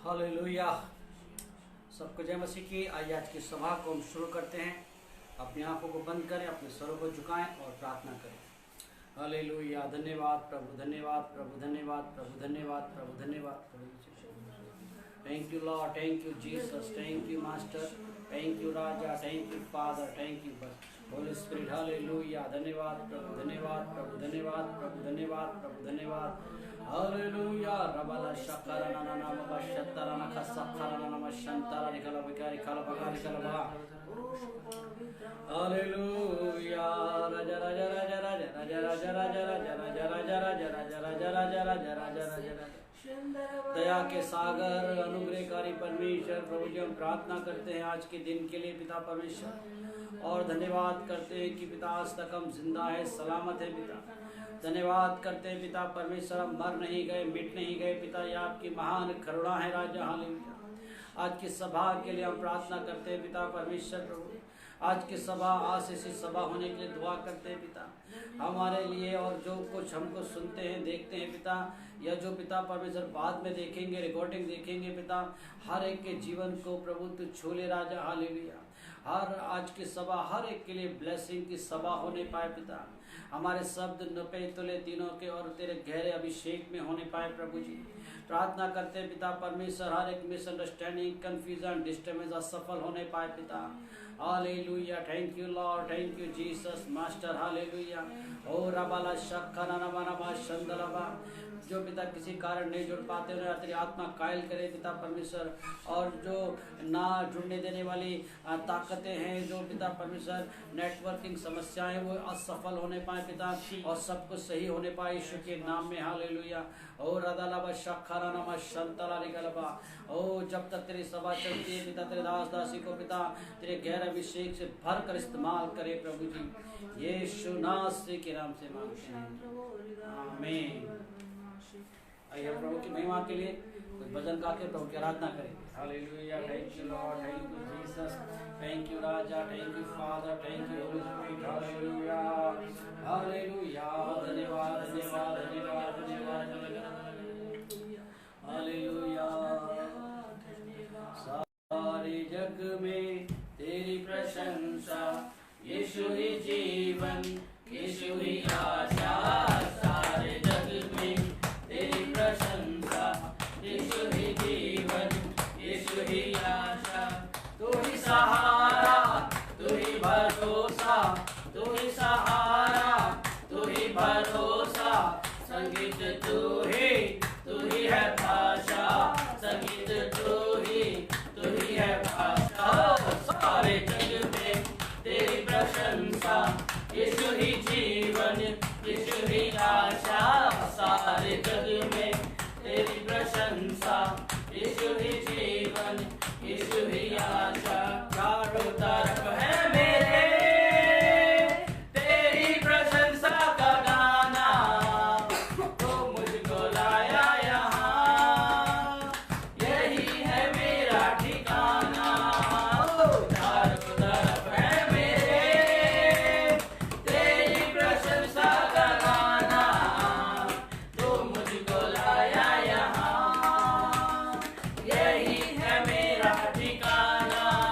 Hallelujah. सबको जय मसीह की। आइए आज की सभा को हम शुरू करते हैं। अपनी आंखों को बंद करें, अपने स्वरों को झुकाएं और प्रार्थना करें। हालेलुया। धन्यवाद प्रभु, धन्यवाद प्रभु, धन्यवाद प्रभु, धन्यवाद प्रभु, धन्यवाद प्रभु। Thank you Lord, thank you Jesus, thank you master, thank you राजा, thank you Father, thank you Holy Spirit. Hallelujah. धन्यवाद प्रभु, धन्यवाद प्रभु, धन्यवाद प्रभु, धन्यवाद प्रभु, धन्यवाद। हालेलुया। रबाला शक्कर नाना बाबा शत्तरा नखा सखरा नाना शंतरा निकला बिकारी कला बगारी कला बा। हालेलुया। राजा राजा राजा राजा राजा राजा राजा राजा राजा राजा राजा राजा राजा राजा राजा राजा राजा। दया के सागर, अनुग्रहकारी परमेश्वर प्रभु जी, हम प्रार्थना करते हैं आज के दिन के लिए पिता परमेश्वर, और धन्यवाद करते हैं कि पिता आज तक हम जिंदा है, सलामत है पिता। धन्यवाद करते हैं पिता परमेश्वर, हम मर नहीं गए, मिट नहीं गए पिता, ये आपकी महान करुणा है राजा। हालेलुया। आज की सभा के लिए हम प्रार्थना करते हैं पिता परमेश्वर प्रभु, आज की सभा आशीषित सभा होने के लिए दुआ करते हैं पिता हमारे लिए, और जो कुछ हमको सुनते हैं देखते हैं पिता, या जो पिता परमेश्वर बाद में देखेंगे, रिकॉर्डिंग देखेंगे पिता, हर एक के जीवन को प्रभु तू छू ले राजा। हालेलुया। हर आज की सभा हर एक के लिए ब्लेसिंग की सभा होने पाए पिता, हमारे शब्द नपे तुले तीनों के और तेरे गहरे अभिषेक में होने पाए प्रभु जी। प्रार्थना करते हैं पिता परमेश्वर, हर एक मिसअंडरस्टैंडिंग, कंफ्यूजन, डिस्टर्बेंस असफल होने पाए पिता। Hallelujah. Thank you Lord, thank you Jesus master. Hallelujah. ओ रबाला शक्खना नबा शंदलबा, जो पिता किसी कारण नहीं जुड़ पाते उन्हें तेरी आत्मा कायल करे पिता परमेश्वर, और जो ना जुड़ने देने वाली ताकतें हैं, जो पिता परमेश्वर नेटवर्किंग समस्याएं, वो असफल होने पाए पिता, और सब कुछ सही होने पाए यीशु के नाम में। हालेलुया। ओ रदालबा शक्खरा नमा शंतला निकलबा। ओ जब तक तेरी सभा चलती है पिता, तेरे दास दासी को पिता तेरे गहरे अभिषेक से भर कर इस्तेमाल करे प्रभु जी, यीशु नासरी के नाम से मांगते हैं, आमीन। आइए प्रभु की महिमा के लिए कुछ भजन गा के प्रभु की आराधना करेंगे। Hallelujah. Thank you Lord, thank you Jesus, thank you राजा, thank you Father, thank you Holy Spirit. Hallelujah. Hallelujah. धन्यवाद धन्यवाद धन्यवाद धन्यवाद। हालेलुया। सारे जग में तेरी प्रशंसा, यीशु ही जीवन, यीशु ही आशा। सारे जग में तेरी प्रशंसा, यीशु ही जीवन, यीशु ही आशा। तू ही सहारा, तू ही भरोसा, तू ही सहारा, तू ही भरोसा। संगीत तू ही है भाषा, संगीत तू ही है भाषा। सारे जग में तेरी प्रशंसा, यीशु ही जीवन, यीशु ही आशा। सारे जग में तेरी प्रशंसा, यीशु ही जीवन, यीशु ही आशा। चारों तरफ है मेरे तेरी प्रशंसा का गाना, तो मुझको लाया यहाँ, यही है मेरा ठिकाना। चारों तरफ है मेरे तेरी प्रशंसा का गाना, तो मुझको लाया यहाँ, यही है मेरा ठिकाना।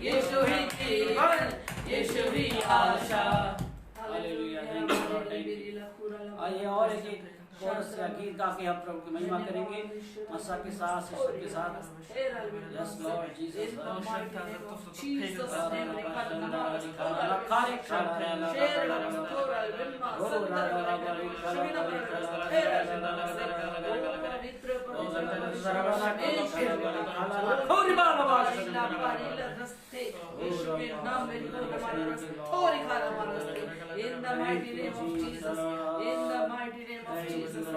यीशु ही जीवन, यीशु ही आशा। Hallelujah, thank you Lord, thank you. आइए और एक कोरस का गीत गा के हम प्रभु की महिमा करेंगे आशा के साथ, शिष्य के साथ। Yes Lord Jesus, in the mighty name of Jesus, in the mighty name of Jesus,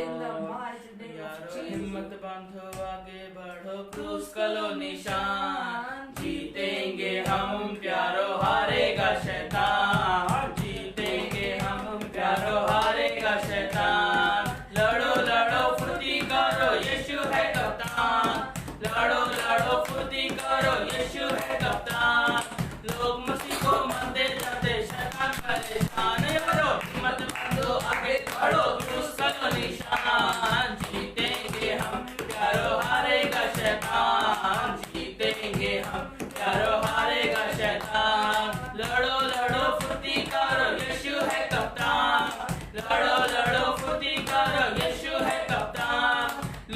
in the mighty name of Jesus। हिम्मत बांधो आगे बढ़ो, क्रूस का लो निशान, जीतेंगे हम प्यारो, हारेगा शैतान, जीतेंगे हम प्यारो, हारेगा शैतान। लड़ो लड़ो फुर्ती करो, यीशु है कप्तान, लड़ो लड़ो फुर्ती करो, यीशु है कप्तान। लोग मसीह को मानते जाते शैतान परेशान, करो हिम्मत बांधो आगे बढ़ो, क्रूस का लो निशान, जीतेंगे हम प्यारो, हारेगा शैतान, जीतेंगे हम प्यारो, हारेगा शैतान। लड़ो लड़ो फुर्ती करो, यीशु है कप्तान, लड़ो लड़ो फुर्ती करो, यीशु है कप्तान।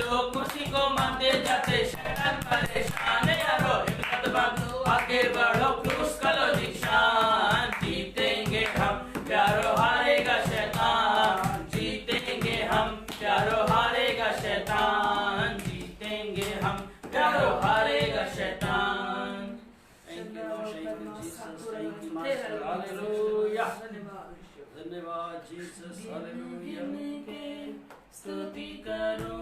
लोग मसीह को मानते जाते शैतान परेशान, यारो हिम्मत बांधो आगे बढ़ो, क्रूस का लो निशान, जीतेंगे हम प्यारो, हारेगा शैतान, जीतेंगे हम प्यारो, हारेगा शैतान, जीतेंगे हम प्यारो, हारेगा शैतान। Thank you Jesus, thank you master, hallelujah, धन्यवाद जीसस, हालेलुया। स्तुति करूं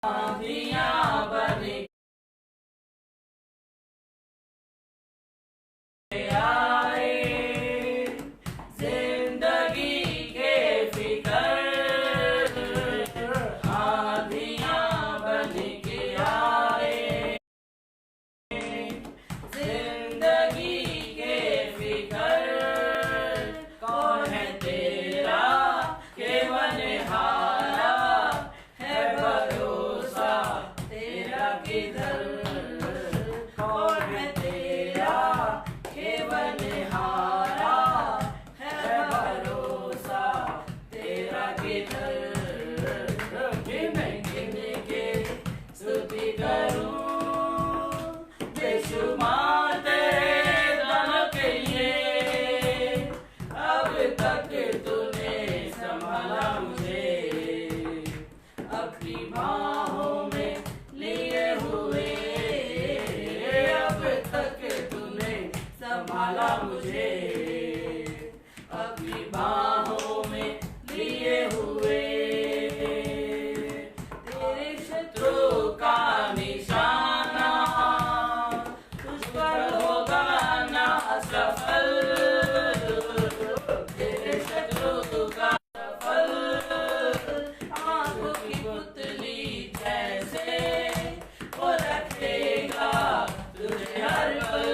आँधियाँ बन आए, जिंदगी के फिकर, आँधियाँ बन के आए, जिंदगी के फिकर। कौन है तेरा केवल हारा, है भरोसा तेरा किधर। कौन है तेरा केवल हारा, है भरोसा तेरा किधर। गिन के स्तुति करूं, बेशुमार तेरे दानों के लिए, अब तक तूने संभाला मुझे, अपनी बाहों में लिए हुए, अब तक तूने संभाला मुझे, अपनी बाहों में लिए हुए। तेरे शत्रु का निशाना तुझ पर होगा ना सफल, तेरे शत्रु का सफल। आँखों की पुतली जैसे वो रखेगा तुझे हर पल,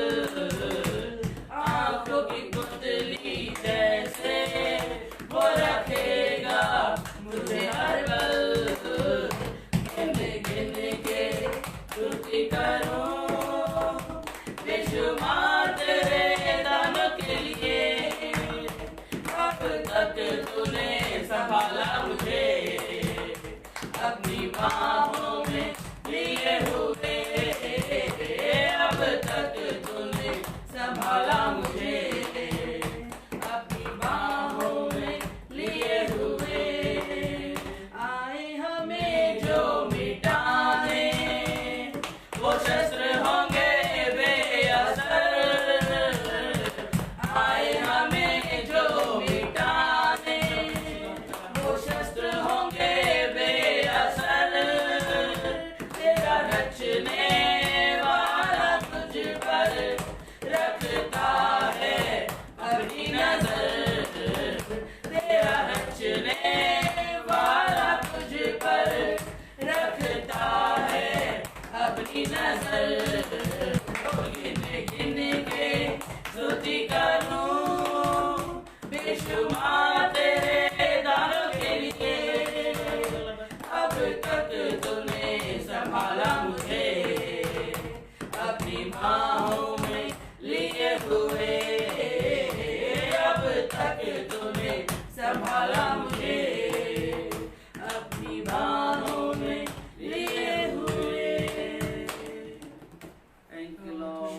आँखों की पुतली जैसे वो रखेगा मुझे हर पल। गिन के स्तुति करूं, बेशुमार तेरे दानों के लिए, अब तक तूने संभाला मुझे, अपनी बाहों में लिए हुए, अब तक तूने संभाला मुझे, अपनी बाहों में लिए हुए। आए हमें जो मिटाने, वो शस्त्र होंगे बेअसर। आए हमें जो मिटाने, वो शस्त्र होंगे बेअसर। तेरा रचने वाला तुझ पर रखता सके तूने संभाला मुझे अपनी बाहों में लिए हुए। Thank you Lord,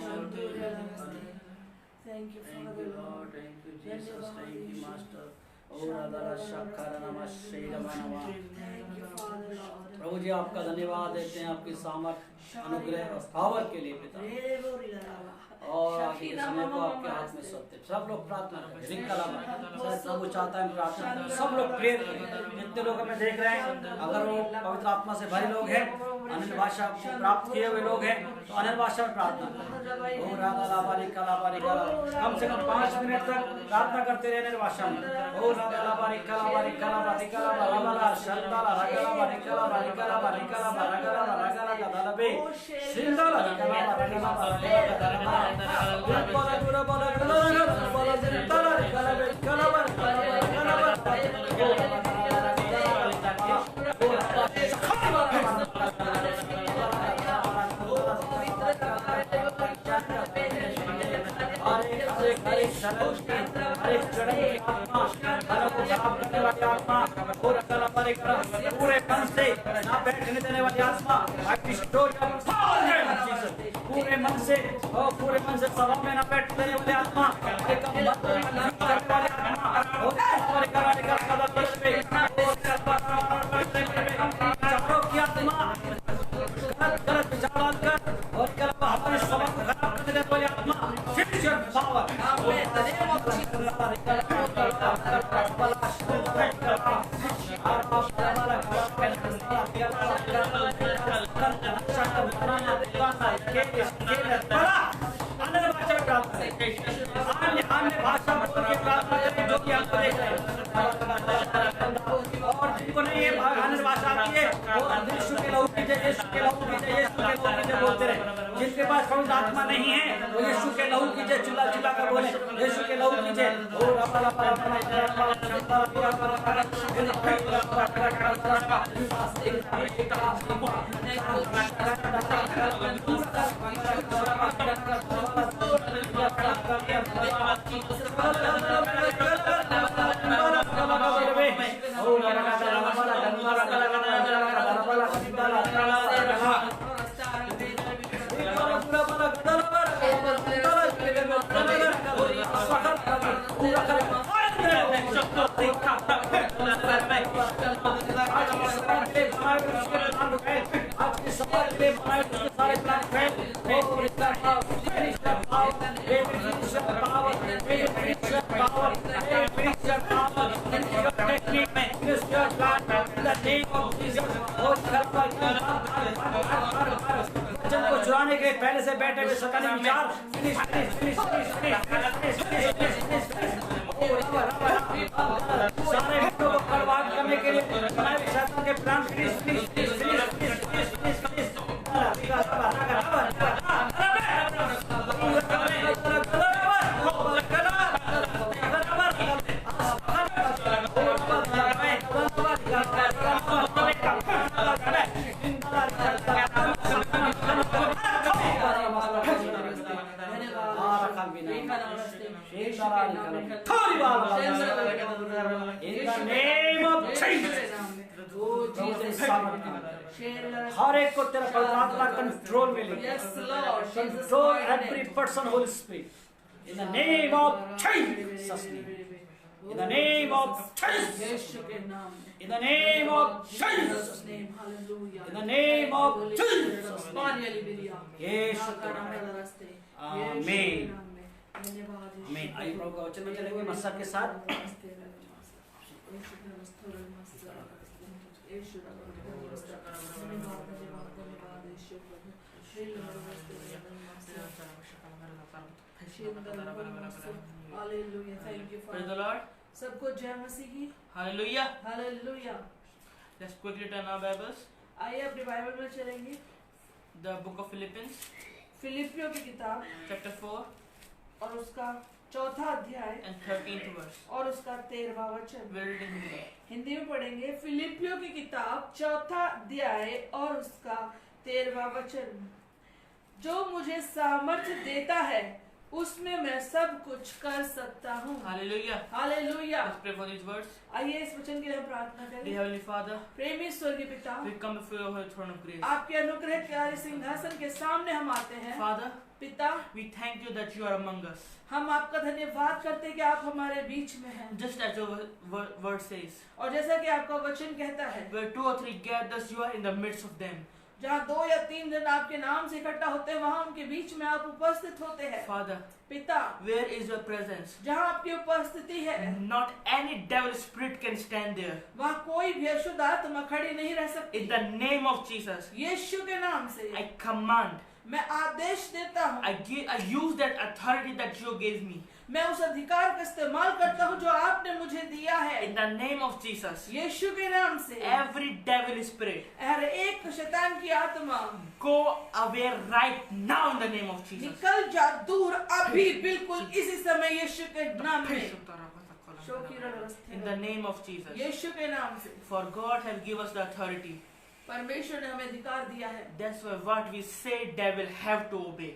thank you thank you Lord, thank you Jesus, thank you master. प्रभु जी आपका धन्यवाद देते हैं आपकी सामर्थ अनुग्रह और पावर के लिए पिता, और आगे के समय को आपके हाथ में सौंपते। सब लोग प्रार्थना करें, प्रभु चाहता है प्रार्थना करें, सब लोग प्रेयर करें। जितने लोग हमें देख रहे हैं, अगर वो पवित्र आत्मा से भरे लोग हैं, अन्य भाषा को प्राप्त किए हुए लोग हैं, तो अन्य भाषा में प्रार्थना करें। ओ राधा लाबारी कलाबारी कला, कम से कम 5 मिनट तक प्रार्थना करते रहे अन्य भाषा में। ओ राधा लाबारी कलाबारी कलाबारी कलाबारा शंदाला रगलाबारी कलाबारी कलाबारी कलाबारा कलाबारा कलाबारा कलाबे सिंदाला कलाबारा कलाबारा कलाबारा बोला बोला बोला बोला बोला सिंदाला कलाबे कलाबारा कलाबारा पूरे मन से ना बैठने देने वाली आत्मा, पूरे मन से और पूरे मन से सभा में ना बैठने देने वाली आत्मा, हमारे सभा को खराब करने देने वाली आत्मा, अन्य भाषा बोल के प्रार्थना करें जो कि आपको देख रहे हैं, और जिनको नहीं है अन्य भाषा आती है वो यीशु के लहू की जय, यीशु के लहू की जय, यीशु के लहू की जय बोलते रहे। जिनके पास पवित्र आत्मा नहीं है वो यीशु के लहू की जय चिल्ला चिल्ला कर बोले, यीशु के लहू की जय। चुराने के पहले से बैठे हुए शैतानी विचार सारे हितों को बर्बाद करने के लिए शैतान के प्लान हर एक को तेरा पवित्र आत्मा कंट्रोल में ले, control every person Holy Spirit in the name of Jesus, in the name of Jesus, in the name of Jesus, in the name of Jesus, Yeshu आमीन आमीन। आइए प्रभु का वचन में चलेंगे मस्सा के साथ। Praise the Lord. सबको जय मसीह की। Hallelujah. Hallelujah. Let's quickly turn our Bibles. आइए अपने बाइबल में चलेंगे। The book of Philippians, फिलिपियों की किताब chapter 4 और उसका 4था अध्याय and 13th verse. और उसका 13वां वचन। We'll read in Hindi. Hindi में पढ़ेंगे। फिलिपियों की किताब 4था अध्याय और उसका 13वां वचन। जो मुझे सामर्थ्य देता है उसमें मैं सब कुछ कर सकता हूँ। Hallelujah. Hallelujah. Let's pray for these words. आइए इस वचन के लिए हम प्रार्थना Dear करें। Heavenly Father, प्रेमी स्वर्गीय पिता, we come before your holy throne of grace. आपके अनुग्रह के कार्य सिंहासन के सामने हम आते हैं। Father, पिता, we thank you that you are among us. हम आपका धन्यवाद करते हैं कि आप हमारे बीच में हैं। Just as your word says, और जैसा कि आपका वचन कहता है, where 2 or 3 gathers, you are in the midst of them. जहाँ 2 या 3 जन आपके नाम से इकट्ठा होते हैं, वहाँ उनके बीच में आप उपस्थित होते हैं। Father, पिता, where is your presence? जहाँ आपकी उपस्थिति है, Not any devil spirit can stand there. वहाँ कोई भी अशुद्ध आत्मा खड़ी नहीं रह सकती। In the name of Jesus, यीशु के नाम से I command, मैं आदेश देता हूँ, I use that authority that you gave me. मैं उस अधिकार का इस्तेमाल करता हूँ जो आपने मुझे दिया है। In the name of Jesus, यीशु के नाम से every devil spirit, हर एक शैतान की आत्मा go away right now in the name of Jesus. निकल जा दूर अभी, बिल्कुल इसी समय यीशु के नाम में। In the name of Jesus. यीशु के नाम से For God has given us the authority. परमेश्वर ने हमें अधिकार दिया है, That's why what we say devil have to obey.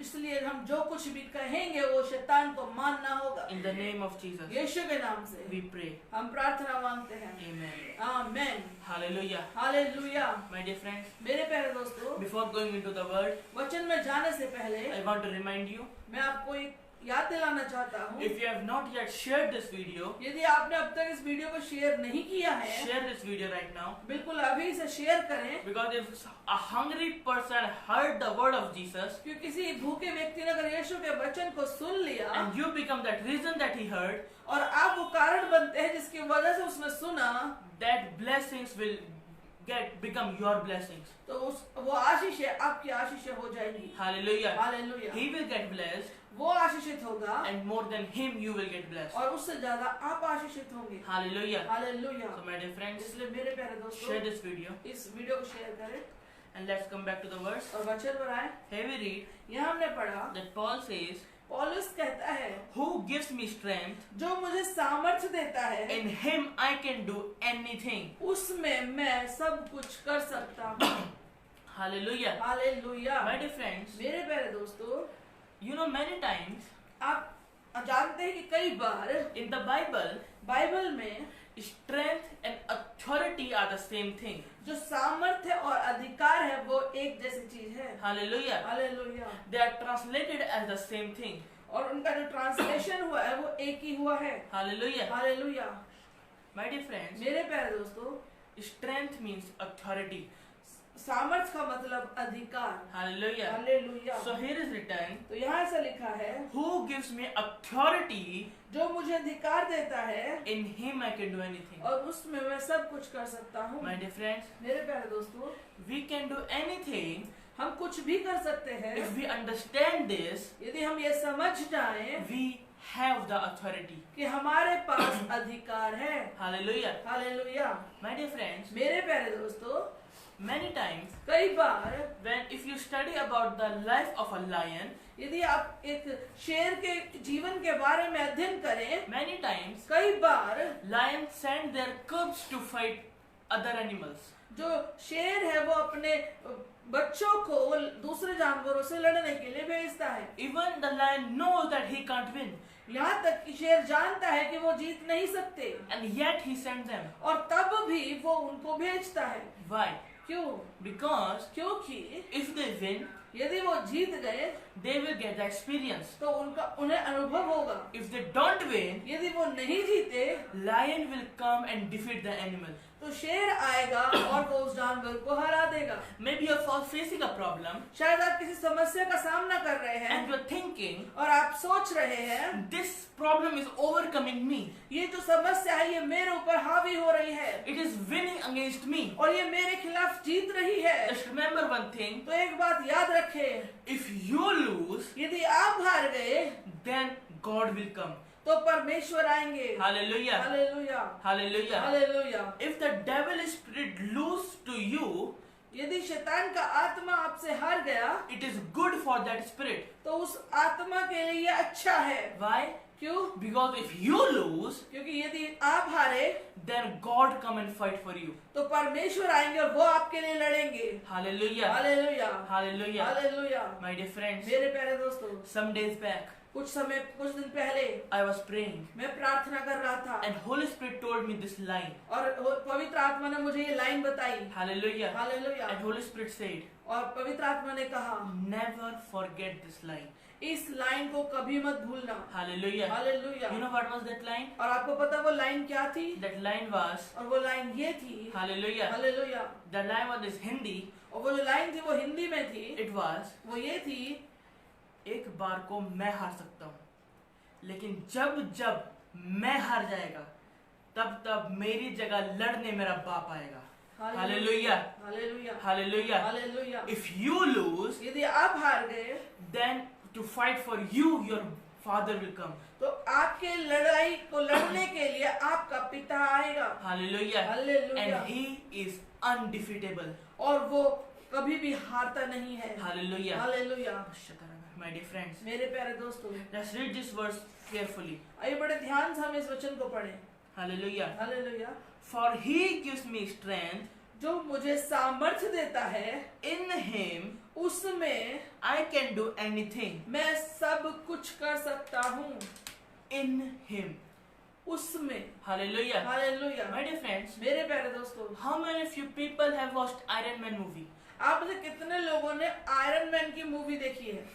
इसलिए हम जो कुछ भी कहेंगे वो शैतान को मानना होगा। In the name of Jesus, यीशु के नाम से we pray. हम प्रार्थना मांगते हैं। Amen. Amen. Hallelujah. Hallelujah. My dear friends, मेरे प्यारे दोस्तों, before going into the word, वचन में जाने से पहले I want to remind you, मैं आपको एक याद दिलाना चाहता हूँ, if you have not yet shared this video, यदि आपने अब तक इस वीडियो को शेयर नहीं किया है, share this video right now. बिल्कुल अभी इसे शेयर करें। Because if a hungry person heard the word of Jesus, क्योंकि किसी भूखे व्यक्ति ने अगर यीशु के वचन को सुन लिया and you become that reason that he heard, और आप वो कारण बनते हैं जिसकी वजह से उसने सुना, that blessings will become your blessings. तो वो आशीष आपकी आशीष हो जाएगी। Hallelujah. Hallelujah. He will get blessed, वो आशीषित होगा and more than him you will get blessed. और उससे ज्यादा आप आशीषित होंगे। Hallelujah. Hallelujah. So my dear friends, इसलिए मेरे प्यारे दोस्तों, share this video इस वीडियो को शेयर करें and let's come back to the verse. और वचन पर आए। Here we read यहाँ हमने पढ़ा, that Paul says, पौलुस कहता है, who gives me strength, जो मुझे सामर्थ्य देता है, in him I can do anything. उसमें मैं सब कुछ कर सकता हूँ। Hallelujah. Hallelujah. My dear friends, मेरे प्यारे दोस्तों, you know many times आप जानते हैं कि कई बार in the Bible, बाइबल में strength and authority are the same thing. जो सामर्थ्य और अधिकार है वो एक जैसी चीज है। Hallelujah. Hallelujah. They are translated as the same thing. और उनका जो ट्रांसलेशन हुआ है वो एक ही हुआ है। Hallelujah. Hallelujah. My dear friends, मेरे प्यारे दोस्तों, strength means authority. सामर्थ्य का मतलब अधिकार। Hallelujah. Hallelujah. So here is written, तो यहाँ ऐसा लिखा है, who gives me authority, जो मुझे अधिकार देता है in him I can do anything. और उसमें मैं सब कुछ कर सकता हूँ। My dear friends, मेरे प्यारे दोस्तों, we can do anything हम कुछ भी कर सकते हैं if we understand this. यदि हम ये समझ जाएं We have the authority. कि हमारे पास अधिकार है। Hallelujah. Hallelujah. My dear friends, मेरे प्यारे दोस्तों, many times कई बार if you study about the life of a lion, यदि आप एक शेर के जीवन के बारे में अध्ययन करें, many times कई बार lions send their cubs to fight other animals. जो शेर है वो अपने बच्चों को दूसरे जानवरों से लड़ने के लिए भेजता है। Even the lion knows that he can't win, यहाँ तक कि शेर जानता है कि वो जीत नहीं सकते, and yet he sends them. और तब भी वो उनको भेजता है। Why? क्यों? Because क्योंकि if they win, यदि वो जीत गए they will get the experience. तो उन्हें अनुभव होगा। If they don't win, यदि वो नहीं जीते lion will come and defeat the animal. तो शेर आएगा और वो उस जानवर को हरा देगा। Maybe you're facing a problem शायद आप किसी समस्या का सामना कर रहे हैं and you're thinking, और आप सोच रहे हैं, this problem is overcoming me. ये जो समस्या है ये मेरे ऊपर हावी हो रही है It is winning against me. और ये मेरे खिलाफ जीत रही है। Just remember one thing, तो एक बात याद रखें, if you lose, यदि आप हार गए then God will come. तो परमेश्वर आएंगे। Hallelujah. Hallelujah. Hallelujah. Hallelujah. If the devil spirit lose to you, यदि शैतान का आत्मा आपसे हार गया it is good for that spirit. तो उस आत्मा के लिए ये अच्छा है। Why? क्यों? Because if you lose, क्योंकि यदि आप हारे then God come and fight for you. तो परमेश्वर आएंगे और वो आपके लिए लड़ेंगे। Hallelujah. Hallelujah. Hallelujah. Hallelujah. My dear friends, मेरे प्यारे दोस्तों, some days back, कुछ दिन पहले I was praying, मैं प्रार्थना कर रहा था and Holy Spirit told me this line. और पवित्र आत्मा ने मुझे ये लाइन बताई। Hallelujah. Hallelujah. And Holy Spirit said, और पवित्र आत्मा ने कहा never forget this line. इस लाइन को कभी मत भूलना। Hallelujah. Hallelujah. You know what was that line? और आपको पता वो लाइन क्या थी? That line was, और वो लाइन ये थी। Hallelujah. Hallelujah. The line was this Hindi. और वो जो लाइन थी वो हिंदी में थी। It was, वो ये थी, एक बार को मैं हार सकता हूँ, लेकिन जब जब मैं हार जाएगा तब तब मेरी जगह लड़ने मेरा बाप आएगा। Hallelujah. Hallelujah. Hallelujah. Hallelujah. If you lose, यदि आप हार गए then to fight for you, your father will come. तो आपके लड़ाई को लड़ने के लिए आपका पिता आएगा। Hallelujah. Hallelujah. And he is undefeatable. और वो कभी भी हारता नहीं है। Hallelujah. Hallelujah. My dear friends, मेरे प्यारे दोस्तों, let's read this verse carefully. आइए बड़े ध्यान से हम इस वचन को पढ़ें। Hallelujah. Hallelujah. For he gives me strength, जो मुझे सामर्थ्य देता है, in him उसमें I can do anything. मैं सब कुछ कर सकता हूँ। In him. उसमें। Hallelujah. Hallelujah. My dear friends, मेरे प्यारे दोस्तों, how many of you people have watched Iron Man movie? आप में से कितने लोगों ने आयरन मैन की मूवी देखी है?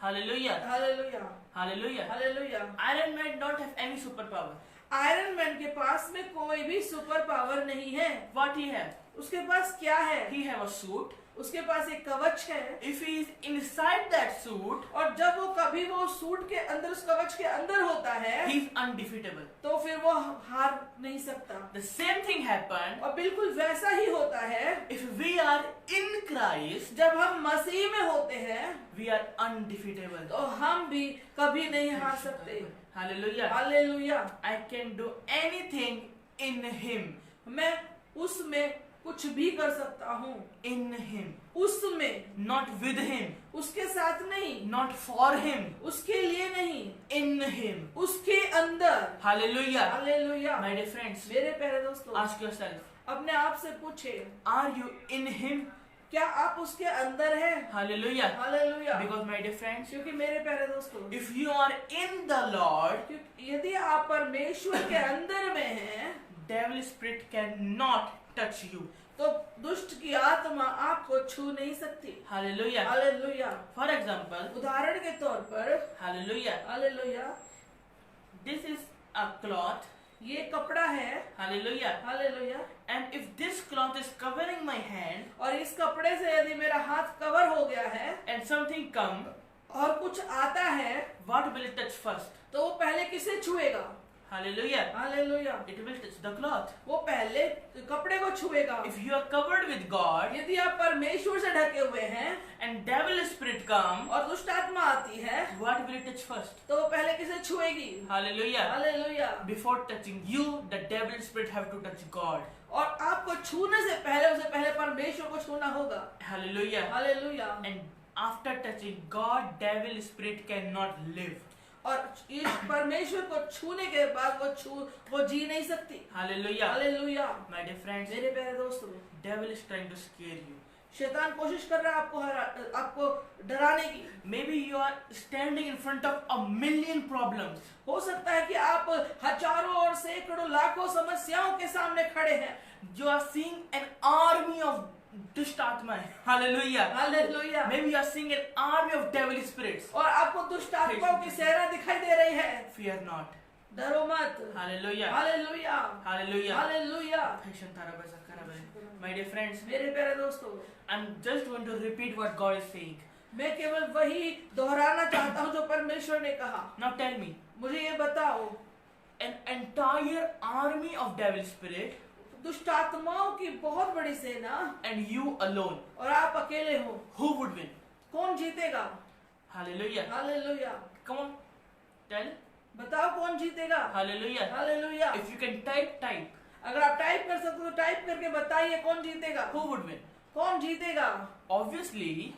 Hallelujah. Hallelujah. Hallelujah. Hallelujah. Iron Man don't have any superpower. Iron man के पास में कोई भी सुपर पावर नहीं है। What he have? उसके पास क्या है? He have a suit. उसके पास एक कवच है। If he is inside that suit, और जब वो कभी वो सूट के अंदर, उस कवच के अंदर होता है, he is undefeatable. तो फिर वो हार नहीं सकता। The same thing happened और बिल्कुल वैसा ही होता है if we are in Christ, जब हम मसीह में होते हैं, we are undefeatable. तो हम भी कभी नहीं हार सकते। Hallelujah. Hallelujah. I can do anything in him. मैं उसमें कुछ भी कर सकता हूँ। In him. उसमें, Not with him. उसके साथ नहीं, Not for him. उसके लिए नहीं, In him. उसके अंदर। Hallelujah. Hallelujah. My dear friends, मेरे प्यारे दोस्तों, ask yourself, अपने आप से पूछे, are you in him? क्या आप उसके अंदर हैं? Hallelujah. Hallelujah. Because my dear friends, क्योंकि मेरे प्यारे दोस्तों, if you are in the Lord, यदि आप परमेश्वर के अंदर में हैं, devil spirit cannot touch you. तो दुष्ट की आत्मा आपको छू नहीं सकती। Hallelujah. हालेलुया। For example, उदाहरण के तौर पर, hallelujah, hallelujah, this is a cloth, ये कपड़ा है। hallelujah, hallelujah. and if this cloth is covering my hand और इस कपड़े से यदि मेरा हाथ कवर हो गया है and something come, और कुछ आता है, what will it touch first? तो वो पहले किसे छुएगा? Hallelujah. Hallelujah. It will touch the cloth. वो पहले कपड़े को छुएगा। If you are covered with God यदि आप परमेश्वर से ढके हुए हैं and devil spirit come, और दुष्ट आत्मा आती है, what will it touch first? तो वो पहले किसे छुएगी? Hallelujah. Hallelujah. Before touching you, the devil spirit have to touch God. और आपको छूने से पहले, उसे पहले परमेश्वर को छूना होगा। Hallelujah. Hallelujah. And after touching God, devil spirit cannot live. और इस परमेश्वर को छूने के बाद वो जी नहीं सकती। Hallelujah. Hallelujah. My dear friends, मेरे प्यारे दोस्तों, devil is trying to scare you. शैतान कोशिश कर रहा है आपको डराने की। Maybe you are standing in front of a million problems. हो सकता है कि आप हजारों और सैकड़ों लाखों समस्याओं के सामने खड़े हैं। You are seeing an army of दुष्ट आत्मा है। Hallelujah. Hallelujah. Maybe you are seeing an army of devil spirits. और आपको दुष्ट आत्माओं की सेना दिखाई दे रही है। Fear not. डरो मत। Hallelujah. Hallelujah. Hallelujah. Hallelujah. My dear friends, मेरे प्यारे दोस्तों, I'm just going to repeat what God is saying. मैं केवल वही दोहराना चाहता हूँ जो परमेश्वर ने कहा। Now tell me, मुझे ये बताओ, an entire army of devil spirit दुष्ट आत्माओं की बहुत बड़ी सेना and you alone, और आप अकेले हो, who would win? कौन जीतेगा? Hallelujah. Hallelujah. Come on, tell. बताओ कौन जीतेगा? Hallelujah. Hallelujah. If you can type. अगर आप टाइप कर सकते हो तो टाइप करके बताइए कौन जीतेगा? Who would win? कौन जीतेगा? Obviously,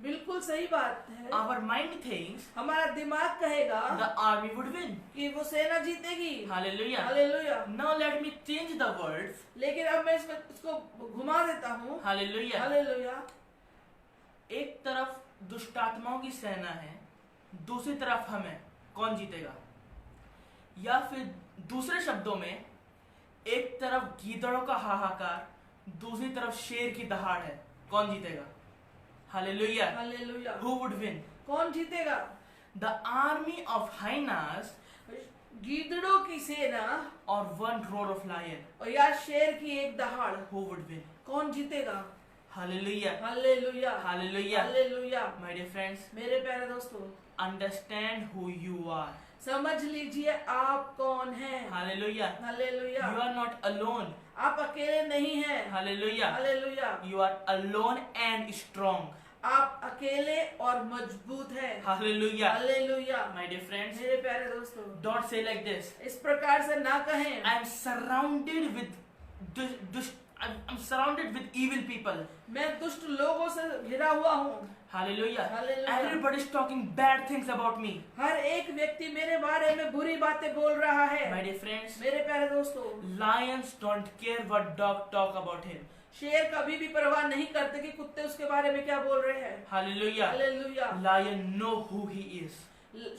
बिल्कुल सही बात है। our mind thinks हमारा दिमाग कहेगा the army would win. कि वो सेना जीतेगी। Hallelujah. Hallelujah. Now let me change the words. लेकिन अब मैं इसको घुमा देता हूँ। Hallelujah. हालेलुया। एक तरफ दुष्ट आत्माओं की सेना है, दूसरी तरफ हम हैं, कौन जीतेगा? या फिर दूसरे शब्दों में, एक तरफ गीदड़ों का हाहाकार, दूसरी तरफ शेर की दहाड़ है, कौन जीतेगा? Hallelujah. Hallelujah. Who would win? कौन जीतेगा? The army of hyenas गीदड़ों की सेना or one roar of lion? और या शेर की एक दहाड़, Who would win? कौन जीतेगा? Hallelujah. Hallelujah. Hallelujah. Hallelujah. My dear friends, मेरे प्यारे दोस्तों, understand who you are. समझ लीजिए आप कौन हैं। Hallelujah. Hallelujah. You are not alone. आप अकेले नहीं हैं। Hallelujah. Hallelujah. You are alone and strong. आप अकेले और मजबूत हैं। Hallelujah. Hallelujah. My dear friends, मेरे प्यारे दोस्तों, don't say like this. इस प्रकार से ना कहें। I am surrounded with I'm surrounded with evil people. मैं दुष्ट लोगों से घिरा हुआ हूँ। Hallelujah. Hallelujah. Everybody is talking bad things about me. हर एक व्यक्ति मेरे बारे में बुरी बातें बोल रहा है। My dear friends, मेरे प्यारे दोस्तों, lions don't care what dog talk about him. शेर कभी भी परवाह नहीं करते कि कुत्ते उसके बारे में क्या बोल रहे हैं। Hallelujah. Hallelujah. Lion know who he is.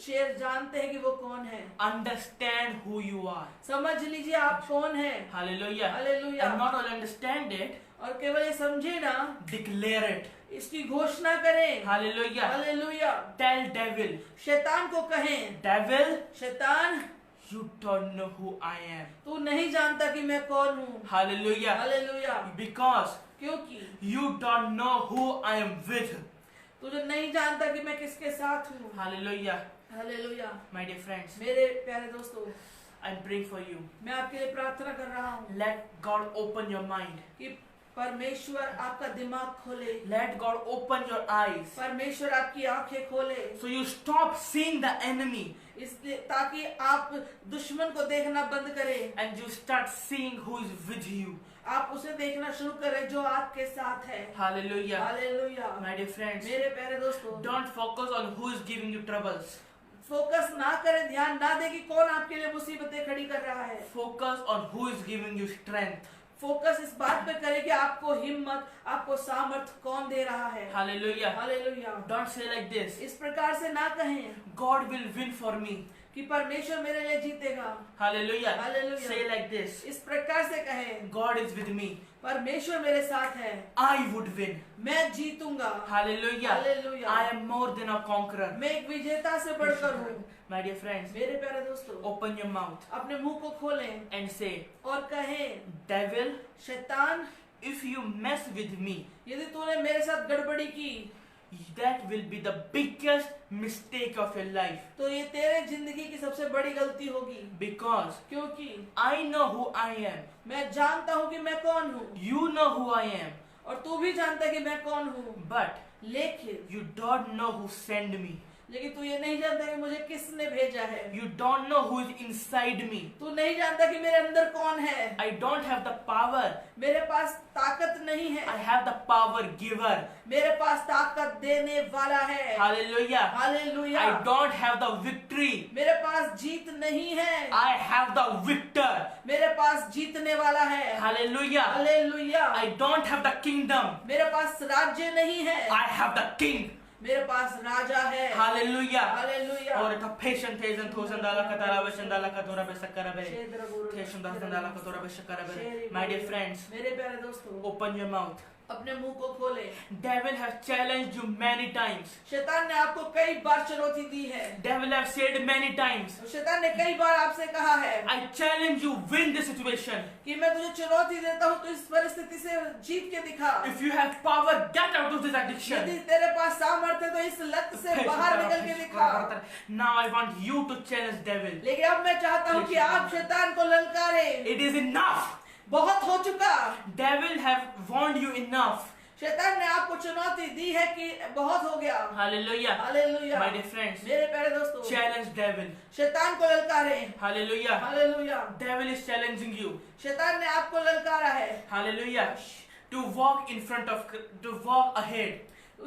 शेर जानते हैं कि वो कौन है। Understand who you are. समझ लीजिए आप कौन हैं। Hallelujah. Hallelujah. And not only understand it, और केवल ये समझे ना, declare it. इसकी घोषणा करें। Hallelujah. हालेलुया। Tell devil, शैतान को कहें, devil, शैतान you don't know who I am. तू नहीं जानता कि मैं कौन हूँ। Hallelujah. हालेलुया। Because क्योंकि you don't know who I am with. तुझे नहीं जानता कि मैं किसके साथ हूँ। Hallelujah. Hallelujah. My dear friends, मेरे प्यारे दोस्तों, I'm praying for you. मैं आपके लिए प्रार्थना कर रहा हूँ Let God open your mind. कि परमेश्वर आपका दिमाग खोले, Let God open your eyes. परमेश्वर आपकी आंखें खोले, So you stop seeing the enemy इसलिए ताकि आप दुश्मन को देखना बंद करें, and you start seeing who is with you. आप उसे देखना शुरू करें जो आपके साथ है। Hallelujah. Hallelujah. My dear friends, मेरे प्यारे दोस्तों, don't focus on who is giving you troubles. Focus ना करें, ध्यान ना दें कि कौन आपके लिए मुसीबतें खड़ी कर रहा है। Focus on who is giving you strength. Focus इस बात पे करें कि आपको हिम्मत, आपको सामर्थ कौन दे रहा है। Hallelujah. Hallelujah. Don't say like this. इस प्रकार से ना कहें God will win for me. कि परमेश्वर मेरे लिए जीतेगा। Hallelujah. Hallelujah. Say like this. इस प्रकार से कहें, God is with me. परमेश्वर मेरे साथ है, I would win. मैं जीतूंगा। Hallelujah. Hallelujah. I am more than a conqueror. मैं एक विजेता से बढ़कर हूँ। My dear friends, मेरे प्यारे दोस्तों, open your mouth अपने मुंह को खोलें and say, और कहें, devil, शैतान, if you mess with me, यदि तूने मेरे साथ गड़बड़ी की, that will be the biggest mistake of your life. तो ये तेरे जिंदगी की सबसे बड़ी गलती होगी। Because क्योंकि I know who I am. मैं जानता हूँ कि मैं कौन हूँ, You know who I am. और तू भी जानता है कि मैं कौन हूँ। But लेकिन you don't know who sent me. तू ये नहीं जानता कि मुझे किसने भेजा है। You don't know who is inside me. तू नहीं जानता कि मेरे अंदर कौन है। I don't have the power. मेरे पास ताकत नहीं है, I have the power giver. मेरे पास ताकत देने वाला है। Hallelujah. Hallelujah. I don't have the victory. मेरे पास जीत नहीं है, I have the victor. मेरे पास जीतने वाला है। Hallelujah. Hallelujah. I don't have the kingdom. मेरे पास राज्य नहीं है, I have the king. मेरे पास राजा है। Hallelujah. हालेलुया। और ta patient tezan thosandala katara beshandala katora besakara be. Teshundala katora besakara be. My dear friends, मेरे प्यारे दोस्तों, open your mouth. अपने मुंह को खोले। Devil has challenged you many times. शैतान ने आपको कई बार चुनौती दी है। Devil have said many times, शैतान ने कई बार आपसे कहा है I challenge you, win this situation. कि मैं तुझे चुनौती देता हूँ, तो इस परिस्थिति से जीत के दिखा। If you have power, get out of this addiction. यदि तेरे पास सामर्थ्य है तो इस लत से बाहर निकल के दिखा। Now I want you to challenge devil. लेकिन अब मैं चाहता हूँ कि आप शैतान को ललकारें। It is enough. बहुत हो चुका। Devil have warned you enough. शैतान ने आपको चुनौती दी है कि बहुत हो गया। Hallelujah. Hallelujah. My dear friends, मेरे प्यारे दोस्तों, challenge devil. शैतान को ललकारें। Hallelujah. Hallelujah. Devil is challenging you. शैतान ने आपको ललकारा है Hallelujah. To walk in front of, to walk ahead.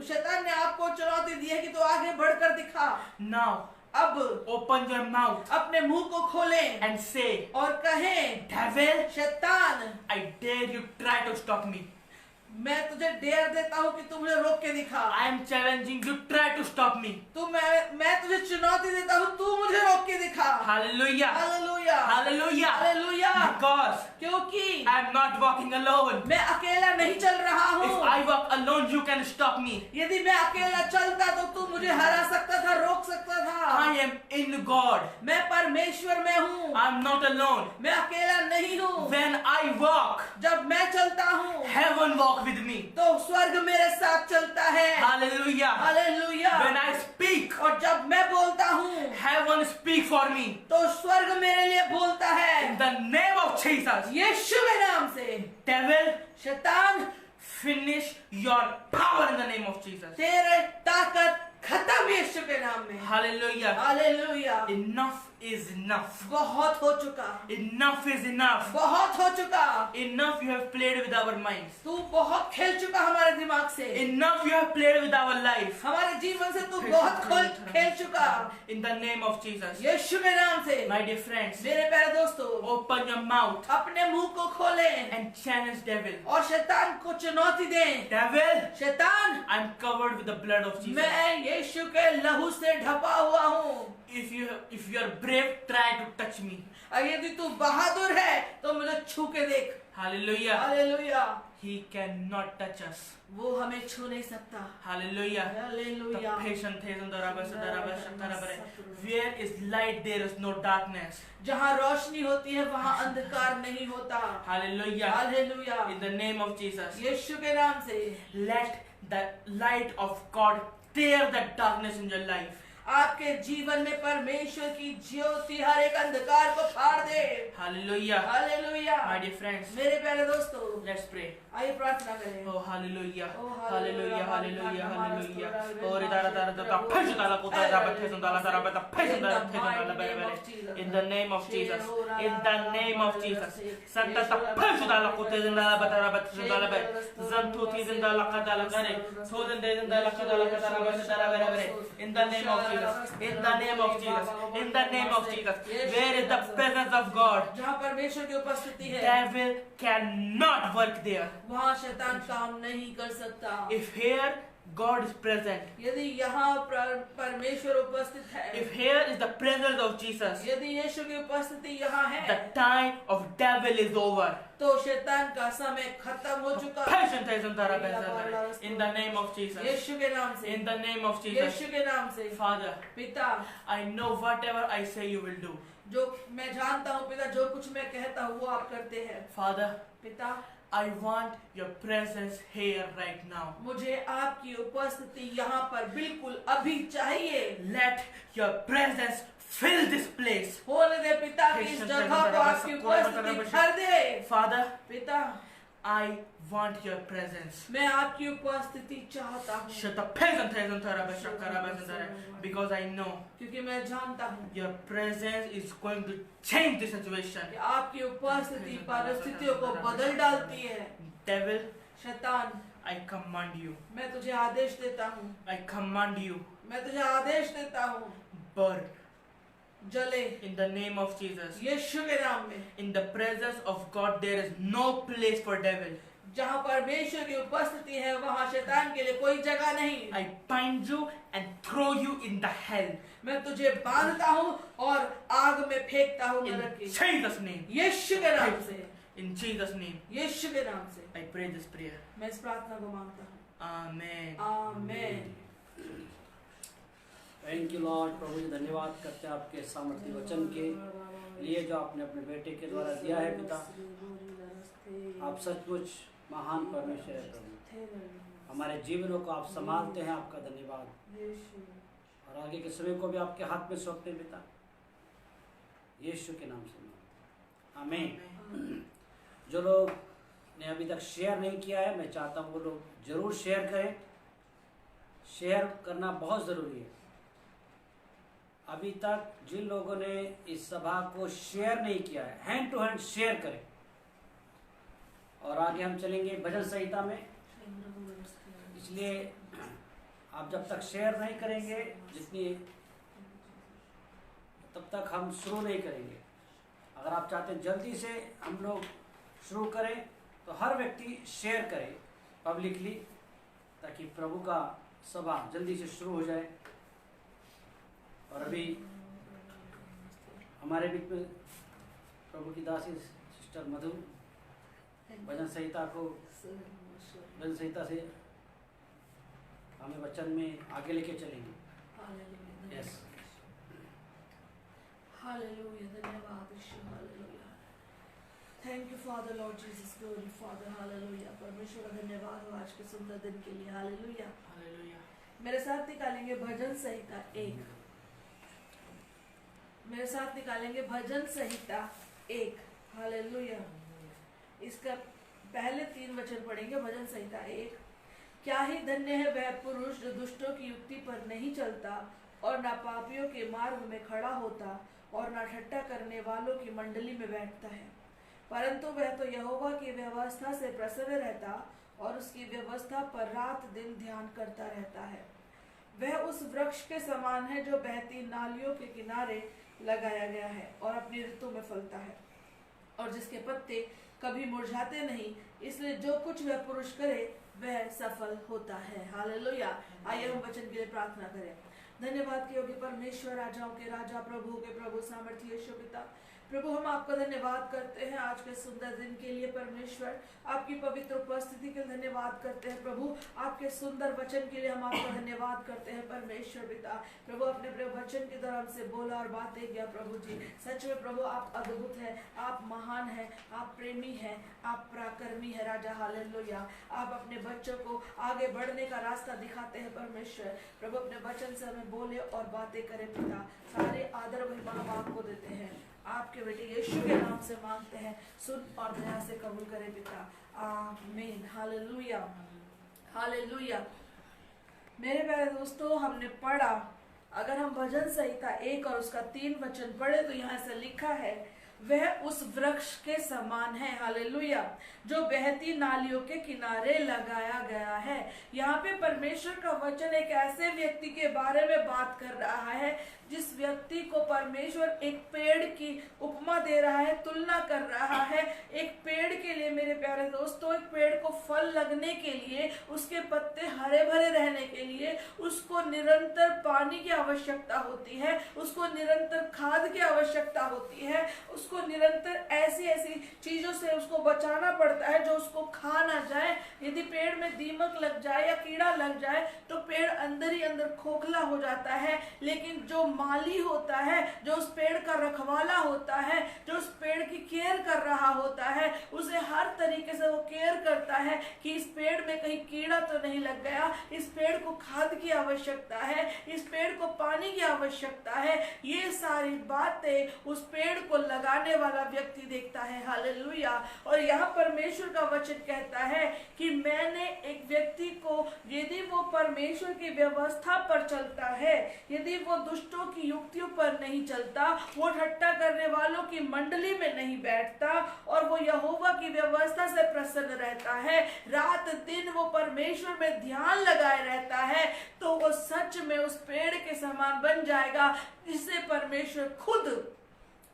शैतान ने आपको चुनौती दी है कि तू आगे बढ़कर दिखा। Now, अब open your mouth अपने मुंह को खोलें and say, और कहें, devil, शैतान, I dare you try to stop me. मैं तुझे डेयर देता हूँ कि तू मुझे रोक के दिखा। I am challenging you, try to stop me. मैं तुझे चुनौती देता हूँ, तू मुझे रोक के दिखा। Hallelujah. Hallelujah, Hallelujah. Hallelujah. Because क्योंकि I am not walking alone. मैं अकेला नहीं चल रहा If हूँ। I walk alone, you can stop me. यदि मैं अकेला चलता तो तू मुझे हरा सकता था, रोक सकता था। I am in God. मैं परमेश्वर में हूँ, I am not alone. मैं अकेला नहीं हूँ। When I walk, जब मैं चलता हूँ heaven walk with me. तो स्वर्ग मेरे साथ चलता है। Hallelujah. Hallelujah. When I speak, और जब मैं बोलता हूँ heaven speak for me. तो स्वर्ग मेरे लिए बोलता In है। the name of Jesus. यीशु के नाम से Devil, शैतान, finish your power in the name of Jesus. तेरे ताकत खत्म यीशु के नाम में। Hallelujah. Hallelujah. Enough is enough. बहुत हो चुका, Enough is enough. बहुत हो चुका। Enough you have played with our minds. तू बहुत खेल चुका हमारे दिमाग से, Enough you have played with our life. हमारे जीवन से तू बहुत खेल चुका। In the name of Jesus. यीशु के नाम से My dear friends, मेरे प्यारे दोस्तों, open your mouth अपने मुंह को खोलें and challenge devil. और शैतान को चुनौती दें। Devil, शैतान, I'm covered with the blood of Jesus. मैं यीशु के लहू से ढपा हुआ हूँ। If you are brave, try to touch me. और यदि तू बहादुर है तो मुझे छू के देख। Hallelujah. Hallelujah. He cannot touch us. वो हमें छू नहीं सकता। Hallelujah. Hallelujah. Where is light, there is no darkness. जहाँ रोशनी होती है वहाँ अंधकार नहीं होता। Hallelujah. Hallelujah. In the name of Jesus. यीशु के नाम से Let the light of God tear the darkness in your life. आपके जीवन में परमेश्वर की ज्योति हर एक अंधकार को फाड़ दे। Hallelujah. Hallelujah. My dear friends, मेरे प्यारे दोस्तों, let's pray. आइए प्रार्थना करें। Oh, hallelujah. Oh, Hallelujah, hallelujah, hallelujah, hallelujah. hallelujah. Oh, ridara dara dara phesh dala kota dara phesh dala dara bata phesh dala phesh dala bere bere. In the name of Jesus. In the name of Jesus. Santa ta phesh dala kota dala bata dara bata dala bere. Zantu ti dala kata dala kare. So dala kata dala kata dala bata dala bere bere. In the name of Jesus. In the name of Jesus. In the name of Jesus. Where is the presence of God? जहाँ परमेश्वर की उपस्थिति है, Devil cannot work there. वहाँ शैतान काम नहीं कर सकता। If here God is present, यदि यहाँ परमेश्वर उपस्थित है, if here is the presence of Jesus, यदि यीशु की उपस्थिति यहाँ the है, time of devil is over. तो शैतान का समय खत्म हो चुका है। In the name of Jesus. यीशु के नाम से, In the name of Jesus. यीशु के नाम से। Father, पिता, I know whatever I say you will do. जो मैं जानता हूँ पिता, जो कुछ मैं कहता हूँ वो आप करते हैं। Father, पिता, I want your presence here right now. मुझे आपकी उपस्थिति यहाँ पर बिल्कुल अभी चाहिए। Let your presence fill this place. होने दे पिता की इस जगह को आपकी उपस्थिति भर दे। Father, पिता, I want your presence. मैं आपकी उपस्थिति चाहता हूँ, Because I know क्योंकि मैं जानता हूँ your presence is going to change the situation. कि आपकी उपस्थिति परिस्थितियों को बदल डालती है। Devil, शैतान, I command you. मैं तुझे आदेश देता हूँ, I command you. मैं तुझे आदेश देता हूँ, Burn जले in the name of Jesus. यीशु के नाम में। In the presence of God, there is no place for devil. जहाँ परमेश्वर की उपस्थिति है वहाँ शैतान के लिए कोई जगह नहीं। I bind you and throw you in the hell. मैं तुझे बांधता हूँ और आग में फेंकता हूँ In नरक की। Jesus' name. यीशु के नाम से, In Jesus' name. यीशु के नाम से I pray this prayer. मैं इस प्रार्थना को मांगता हूँ। Amen. आमीन। Thank you Lord. प्रभु जी धन्यवाद करते हैं आपके सामर्थ्य वचन के लिए जो आपने अपने बेटे के द्वारा दिया है। पिता, आप सचमुच महान परमेश्वर है प्रभु। हमारे जीवनों को आप संभालते हैं, आपका धन्यवाद। और आगे के समय को भी आपके हाथ में सौंपते हैं पिता, यीशु के नाम से आमीन। जो लोग ने अभी तक शेयर नहीं किया है, मैं चाहता हूँ वो लोग जरूर शेयर करें। शेयर करना बहुत ज़रूरी है। अभी तक जिन लोगों ने इस सभा को शेयर नहीं किया है, हैंड टू हैंड शेयर करें। और आगे हम चलेंगे भजन संहिता में, इसलिए आप जब तक शेयर नहीं करेंगे तब तक हम शुरू नहीं करेंगे। अगर आप चाहते हैं जल्दी से हम लोग शुरू करें तो हर व्यक्ति शेयर करे पब्लिकली, ताकि प्रभु का सभा जल्दी से शुरू हो जाए। और अभी हमारे बीच में प्रभु की दासी सिस्टर मधु भजन संहिता से हमें वचन में आगे लेके चलेंगे। यस, हालेलुया, धन्यवाद Yeshu, hallelujah. Thank you Father, Lord Jesus, glory Father, hallelujah. परमेश्वर का धन्यवाद हो आज के सुंदर दिन के लिए, हालेलुया। हालेलुया। मेरे साथ निकालेंगे भजन संहिता 1। मेरे साथ निकालेंगे भजन संहिता 1, हालेलुया। इसका पहले 3 वचन पढ़ेंगे। भजन संहिता 1। क्या ही धन्य है वह पुरुष जो दुष्टों की युक्ति पर नहीं चलता और ना पापियों के मार्ग में खड़ा होता और ना ठट्ठा करने वालों की मंडली में बैठता है, परंतु वह तो यहोवा की व्यवस्था से प्रसन्न रहता और उसकी व्यवस्था पर रात दिन ध्यान करता रहता है। वह उस वृक्ष के समान है जो बहती नालियों के किनारे लगाया गया है और अपनी ऋतु में फलता है, और जिसके पत्ते कभी मुरझाते नहीं, इसलिए जो कुछ वह पुरुष करे वह सफल होता है। हालेलुया। आइए हम वचन के लिए प्रार्थना करें। धन्यवाद के योग्य परमेश्वर, राजाओं के राजा, प्रभु के प्रभु, सामर्थी यीशु पिता, प्रभु हम आपका धन्यवाद करते हैं आज के सुंदर दिन के लिए। परमेश्वर आपकी पवित्र उपस्थिति के लिए धन्यवाद करते हैं प्रभु। आपके सुंदर वचन के लिए हम आपका धन्यवाद करते हैं परमेश्वर पिता। प्रभु अपने वचन के द्वारा हमसे बोला और बातें किया प्रभु जी। सच में प्रभु आप अद्भुत है, आप महान है, आप प्रेमी है, आप पराक्रमी है राजा। हालेलुया। आप अपने बच्चों को आगे बढ़ने का रास्ता दिखाते हैं परमेश्वर। प्रभु अपने वचन से हमें बोले और बातें करें पिता। सारे आदर महिमा हम आपको देते हैं, आपके बेटे यीशु के नाम से मांगते हैं, सुन और दया से कबूल करें पिता। आमीन। Hallelujah, hallelujah. मेरे प्यारे दोस्तों, हमने पढ़ा, अगर हम भजन संहिता 1 और उसका 3 वचन पढ़े तो यहाँ से लिखा है, वह उस वृक्ष के समान है, हालेलुया, जो बहती नालियों के किनारे लगाया गया है। यहाँ पे परमेश्वर का वचन एक ऐसे व्यक्ति के बारे में बात कर रहा है जिस व्यक्ति को परमेश्वर एक पेड़ की उपमा दे रहा है, तुलना कर रहा है। एक पेड़ के लिए मेरे प्यारे दोस्तों, एक पेड़ को फल लगने के लिए, उसके पत्ते हरे भरे रहने के लिए उसको निरंतर पानी की आवश्यकता होती है, उसको निरंतर खाद की आवश्यकता होती है, उसको निरंतर ऐसी ऐसी चीजों से उसको बचाना पड़ता है जो उसको खा ना जाए। यदि पेड़ में दीमक लग जाए या कीड़ा लग जाए तो पेड़ अंदर ही अंदर खोखला हो जाता है। लेकिन जो माली होता है, जो उस पेड़ का रखवाला होता है, जो उस पेड़ की केयर कर रहा होता है, उसे हर तरीके से वो केयर करता है कि इस पेड़ में कहीं कीड़ा तो नहीं लग गया, इस पेड़ को खाद की आवश्यकता है, इस पेड़ को पानी की आवश्यकता है। ये सारी बातें उस पेड़ को लगाने वाला व्यक्ति देखता है। हालेलुया। और यहाँ परमेश्वर का वचन कहता है कि मैंने एक व्यक्ति को, यदि वो परमेश्वर की व्यवस्था पर चलता है, यदि वो दुष्टों की युक्तियों पर नहीं चलता, वो ठट्ठा करने वालों की मंडली में नहीं बैठता, और वो यहोवा की व्यवस्था से प्रसन्न रहता है, रात दिन वो परमेश्वर में ध्यान लगाए रहता है, तो वो सच में उस पेड़ के समान बन जाएगा जिसे परमेश्वर खुद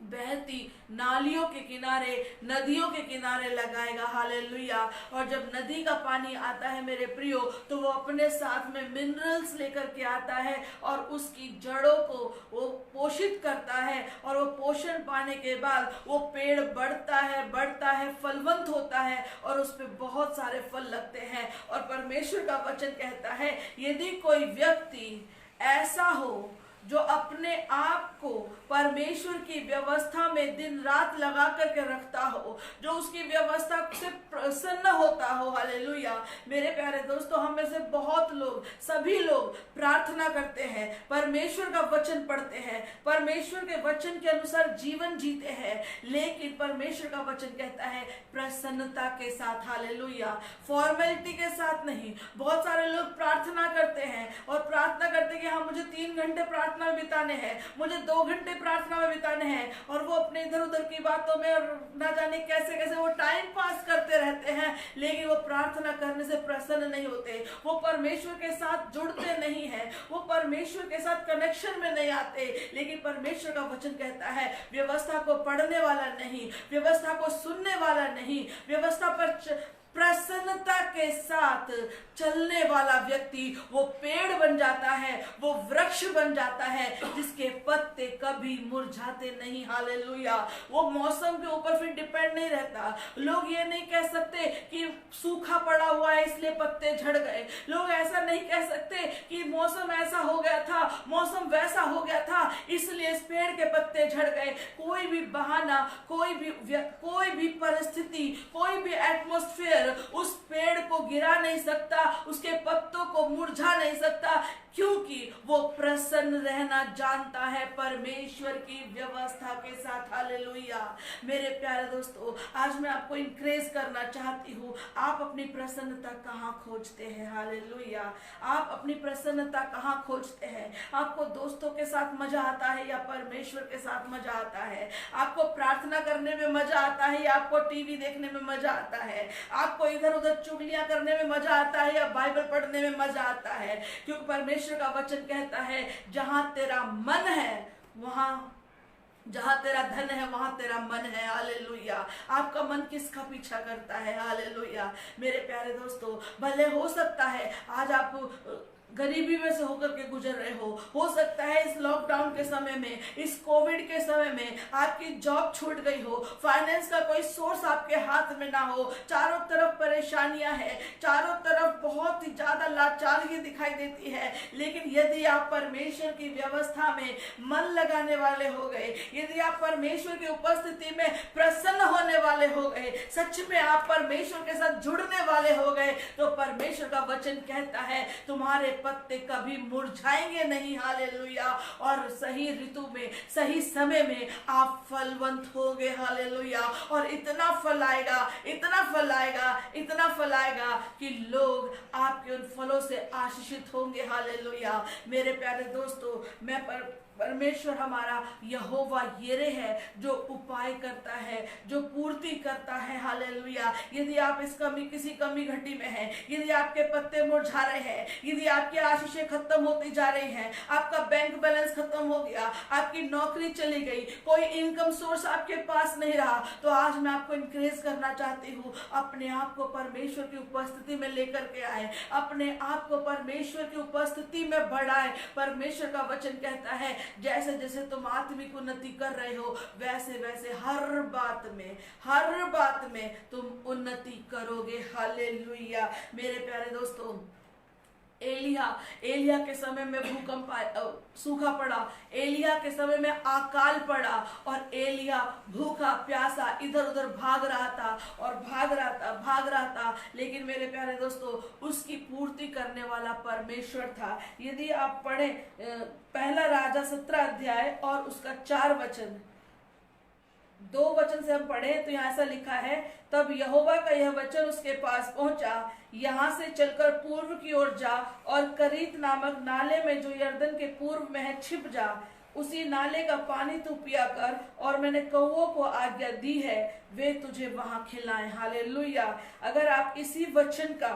बहती नालियों के किनारे, नदियों के किनारे लगाएगा। हालेलुया। और जब नदी का पानी आता है मेरे प्रियो, तो वो अपने साथ में मिनरल्स लेकर के आता है और उसकी जड़ों को वो पोषित करता है, और वो पोषण पाने के बाद वो पेड़ बढ़ता है, फलवंत होता है, और उस पे बहुत सारे फल लगते हैं। और परमेश्वर का वचन कहता है, यदि कोई व्यक्ति ऐसा हो जो अपने आप को परमेश्वर की व्यवस्था में दिन रात लगा करके रखता हो, जो उसकी व्यवस्था से प्रसन्न होता हो। हालेलुया। मेरे प्यारे दोस्तों, हम में से बहुत लोग, सभी लोग प्रार्थना करते हैं, परमेश्वर का वचन पढ़ते हैं, परमेश्वर के वचन के अनुसार जीवन जीते हैं, लेकिन परमेश्वर का वचन कहता है प्रसन्नता के साथ। हालेलुया। फॉर्मेलिटी के साथ नहीं। बहुत सारे लोग प्रार्थना करते हैं और प्रार्थना करते हैं कि हाँ, मुझे 3 घंटे प्रार्थना में बिताने हैं, मुझे 2 घंटे प्रार्थना में बिताने हैं, और वो अपने इधर उधर की बातों में और ना जाने कैसे कैसे वो टाइम पास करते रहते हैं, लेकिन वो प्रार्थना करने से प्रसन्न नहीं होते, वो परमेश्वर के साथ जुड़ते नहीं हैं, वो परमेश्वर के साथ कनेक्शन में नहीं आते। लेकिन परमेश्वर का वचन कहता है, व्यवस्था को पढ़ने वाला नहीं, व्यवस्था को सुनने वाला नहीं, व्यवस्था पर प्रसन्नता के साथ चलने वाला व्यक्ति वो पेड़ बन जाता है, वो वृक्ष बन जाता है जिसके पत्ते कभी मुरझाते नहीं। हालेलुया। वो मौसम के ऊपर फिर डिपेंड नहीं रहता। लोग ये नहीं कह सकते कि सूखा पड़ा हुआ है इसलिए पत्ते झड़ गए। लोग ऐसा नहीं कह सकते कि मौसम ऐसा हो गया था, मौसम वैसा हो गया था इसलिए इस पेड़ के पत्ते झड़ गए। कोई भी बहाना, कोई भी परिस्थिति, कोई भी एटमॉस्फेयर उस पेड़ को गिरा नहीं सकता, उसके पत्तों को मुरझा नहीं सकता, क्योंकि वो प्रसन्न रहना जानता है परमेश्वर की व्यवस्था के साथ। हालेलुया। मेरे प्यारे दोस्तों, आज मैं आपको इंकरेज करना चाहती हूँ, आप अपनी प्रसन्नता कहाँ खोजते हैं? हालेलुया। आप अपनी प्रसन्नता कहाँ खोजते हैं? आपको दोस्तों के साथ मजा आता है या परमेश्वर के साथ मजा आता है? आपको प्रार्थना करने में मजा आता है या आपको टीवी देखने में मजा आता है? आपको इधर उधर चुगलियां करने में मजा आता है या बाइबल पढ़ने में मजा आता है? क्योंकि परमेश्वर का वचन कहता है जहां तेरा मन है वहां, जहां तेरा धन है वहां तेरा मन है। हालेलुया। आपका मन किसका पीछा करता है? हालेलुया। मेरे प्यारे दोस्तों, भले हो सकता है आज आप गरीबी में से होकर के गुजर रहे हो सकता है इस लॉकडाउन के समय में, इस कोविड के समय में आपकी जॉब छूट गई हो, फाइनेंस का कोई सोर्स आपके हाथ में ना हो, चारों तरफ परेशानियां हैं, चारों तरफ बहुत ही ज्यादा लाचारी दिखाई देती है। लेकिन यदि आप परमेश्वर की व्यवस्था में मन लगाने वाले हो गए, यदि आप परमेश्वर की उपस्थिति में प्रसन्न होने वाले हो गए, सच में आप परमेश्वर के साथ जुड़ने वाले हो गए, तो परमेश्वर का वचन कहता है तुम्हारे पत्ते कभी मुरझाएंगे नहीं। हालेलुया। और सही ऋतु में, सही समय में आप फलवंत होगे। हालेलुया। और इतना फल आएगा, इतना फल आएगा, इतना फल आएगा कि लोग आपके उन फलों से आशीषित होंगे। हालेलुया। मेरे प्यारे दोस्तों, परमेश्वर हमारा यहोवा यिरे है जो उपाय करता है, जो पूर्ति करता है। हालेलुया। यदि आप किसी कमी घटी में हैं, यदि आपके पत्ते मुरझा रहे हैं, यदि आपकी आशीषें खत्म होती जा रही हैं, आपका बैंक बैलेंस खत्म हो गया, आपकी नौकरी चली गई, कोई इनकम सोर्स आपके पास नहीं रहा, तो आज मैं आपको इंकरेज करना चाहती हूँ, अपने आप को परमेश्वर की उपस्थिति में लेकर के आए, अपने आप को परमेश्वर की उपस्थिति में बढ़ाए। परमेश्वर का वचन कहता है जैसे जैसे तुम आत्मिक उन्नति कर रहे हो वैसे वैसे हर बात में तुम उन्नति करोगे। हालेलुया। मेरे प्यारे दोस्तों, एलिया के समय में भूकंप सूखा पड़ा, एलिया के समय में अकाल पड़ा और एलिया भूखा प्यासा इधर उधर भाग रहा था, लेकिन मेरे प्यारे दोस्तों उसकी पूर्ति करने वाला परमेश्वर था। यदि आप पढ़े पहला राजा 17 अध्याय और उसका 4 वचन, 2 वचन से हम पढ़े तो यहाँ ऐसा लिखा है, तब यहोवा का यह वचन उसके पास पहुंचा, यहाँ से चलकर पूर्व की ओर जा और करीत नामक नाले में जो यर्दन के पूर्व में है छिप जा, उसी नाले का पानी तू पिया कर, और मैंने कौओं को आज्ञा दी है वे तुझे वहां खिलाएं। हालेलुया। अगर आप इसी वचन का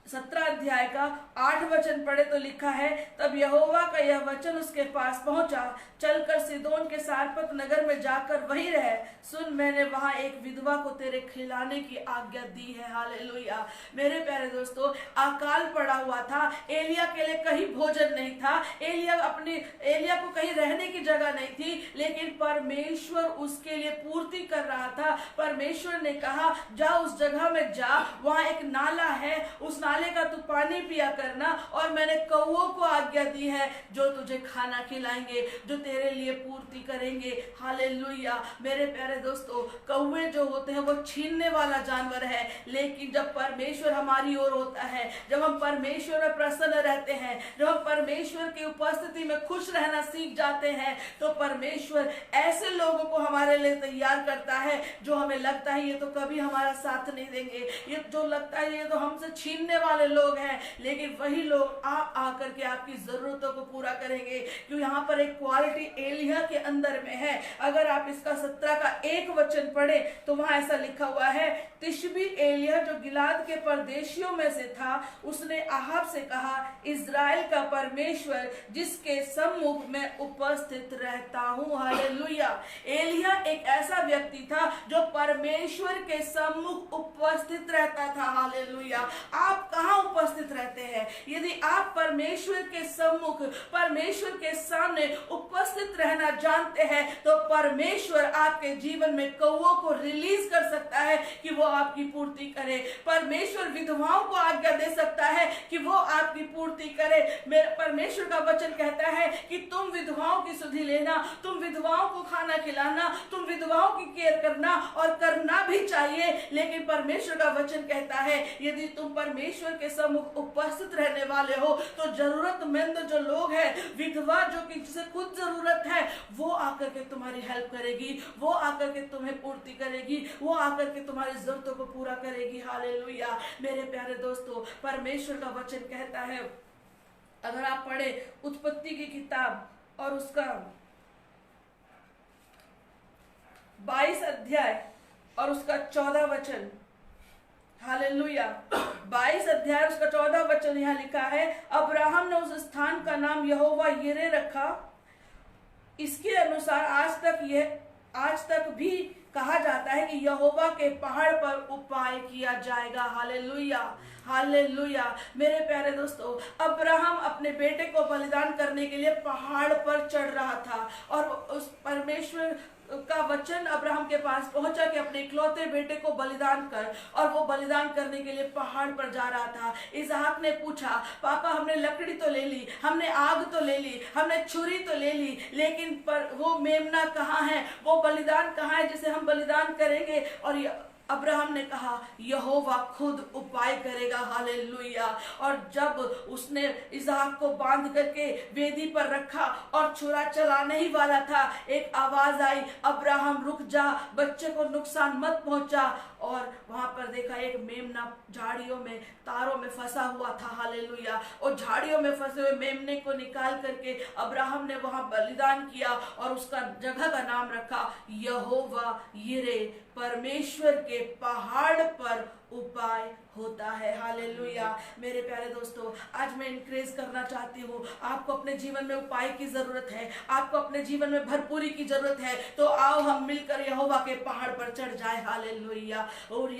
17 अध्याय का 8 वचन पढ़े तो लिखा है, तब यहोवा का यह वचन उसके पास पहुंचा, चलकर सीदोन के सारपत नगर में जाकर वहीं रहे, सुन मैंने वहां एक विधवा को तेरे खिलाने की आज्ञा दी है। हालेलुया। मेरे प्यारे दोस्तों, अकाल पड़ा हुआ था, एलिया के लिए कहीं भोजन नहीं था, एलिया को कहीं रहने की जगह नहीं थी, लेकिन परमेश्वर उसके लिए पूर्ति कर रहा था। परमेश्वर ने कहा जा उस जगह में जा, वहां एक नाला है, उस नाले का तू पानी पिया करना, और मैंने कौओं को आज्ञा दी है जो तुझे खाना खिलाएंगे, जो तेरे लिए पूर्ति करेंगे। हालेलुया। मेरे प्यारे दोस्तों, कौवे जो होते हैं वो छीनने वाला जानवर है, लेकिन जब परमेश्वर हमारी ओर होता है, जब हम परमेश्वर में प्रसन्न रहते हैं, जब हम परमेश्वर की उपस्थिति में खुश रहना सीख जाते हैं, तो परमेश्वर ऐसे लोगों को हमारे लिए तैयार करता है जो हमें लगता है ये तो कभी हमारा साथ नहीं देंगे, ये जो लगता है ये तो हमसे छीनने वाले लोग हैं, लेकिन वही लोग आकर के आपकी जरूरतों को पूरा करेंगे। क्यों यहाँ पर एक क्वालिटी एलिया के अंदर में है। अगर आप इसका 17 का 1 वचन पढ़े तो वहां ऐसा लिखा हुआ है, तिशबी एलिया जो गिलाद के परदेशियों में से था, उसने आहाब से कहा, इज़राइल का परमेश्वर जिसके सम्मुख में उपस्थित रहता हूँ। हालेलुया। एलिया एक ऐसा व्यक्ति था जो परमेश्वर के सम्मुख उपस्थित रहता था। हालेलुया। आप कहाँ उपस्थित रहते हैं? यदि आप परमेश्वर के सम्मुख, परमेश्वर के सामने उपस्थित रहना जानते हैं, तो परमेश्वर आपके जीवन में कौवों को रिलीज कर सकता है कि वो आपकी पूर्ति करे। परमेश्वर विधवाओं को आज्ञा दे सकता है कि वो आपकी पूर्ति करे। मेरे परमेश्वर का वचन कहता है कि तुम विधवाओं की सुधि लेना, तुम विधवाओं को खाना खिलाना, तुम विधवाओं की केयर करना, और करना भी चाहिए। लेकिन परमेश्वर का वचन कहता है यदि तुम परमेश्वर के सम्मुख उपस्थित रहने वाले हो तो जरूरतमंद जो लोग हैं, विधवा जो कि जिसे खुद जरूरत है, वो आकर के तुम्हारी हेल्प करेगी, वो आकर के तुम्हें पूर्ति करेगी, वो आकर के तुम्हारी जरूरतों को पूरा करेगी। हालेलुया। मेरे प्यारे दोस्तों, परमेश्वर का वचन कहता है, अगर आप पढ़े उत्पत्ति की किताब और उसका 22 अध्याय और उसका 14 वचन, हालेलुया, 22 अध्याय उसका 14 वचन यहाँ लिखा है, अब्राहम ने उस स्थान का नाम यहोवा यिरे रखा। इसके अनुसार आज तक भी कहा जाता है कि यहोवा के पहाड़ पर उपाय किया जाएगा। Hallelujah, hallelujah. मेरे प्यारे दोस्तों, अब्राहम अपने बेटे को बलिदान करने के लिए पहाड़ पर चढ़ रहा था, और उस परमेश्वर का वचन अब्राहम के पास पहुंचा कि अपने इकलौते बेटे को बलिदान कर, और वो बलिदान करने के लिए पहाड़ पर जा रहा था। इसहाक ने पूछा, पापा हमने लकड़ी तो ले ली, हमने आग तो ले ली, हमने छुरी तो ले ली, लेकिन पर वो मेमना कहाँ है, वो बलिदान कहाँ है जिसे हम बलिदान करेंगे? और अब्राहम ने कहा यहोवा खुद उपाय करेगा। हालेलुया। और जब उसने इसहाक को बांध करके वेदी पर रखा और छुरा चलाने ही वाला था, एक आवाज आई, अब्राहम रुक जा, बच्चे को नुकसान मत पहुंचा। और वहां पर देखा एक मेमना झाड़ियों में, तारों में फंसा हुआ था। हालेलुया। और झाड़ियों में फंसे हुए मेमने को निकाल करके अब्राहम ने वहां बलिदान किया और उसका जगह का नाम रखा यहोवा यिरे, परमेश्वर के पहाड़ पर उपाय होता है। हालेलुया। मेरे प्यारे दोस्तों, आज मैं इनक्रेज करना चाहती हूँ, आपको अपने जीवन में उपाय की जरूरत है, आपको अपने जीवन में भरपूरी की जरूरत है, तो आओ हम मिलकर यहोवा के पहाड़ पर चढ़ जाए। हालेलुया। और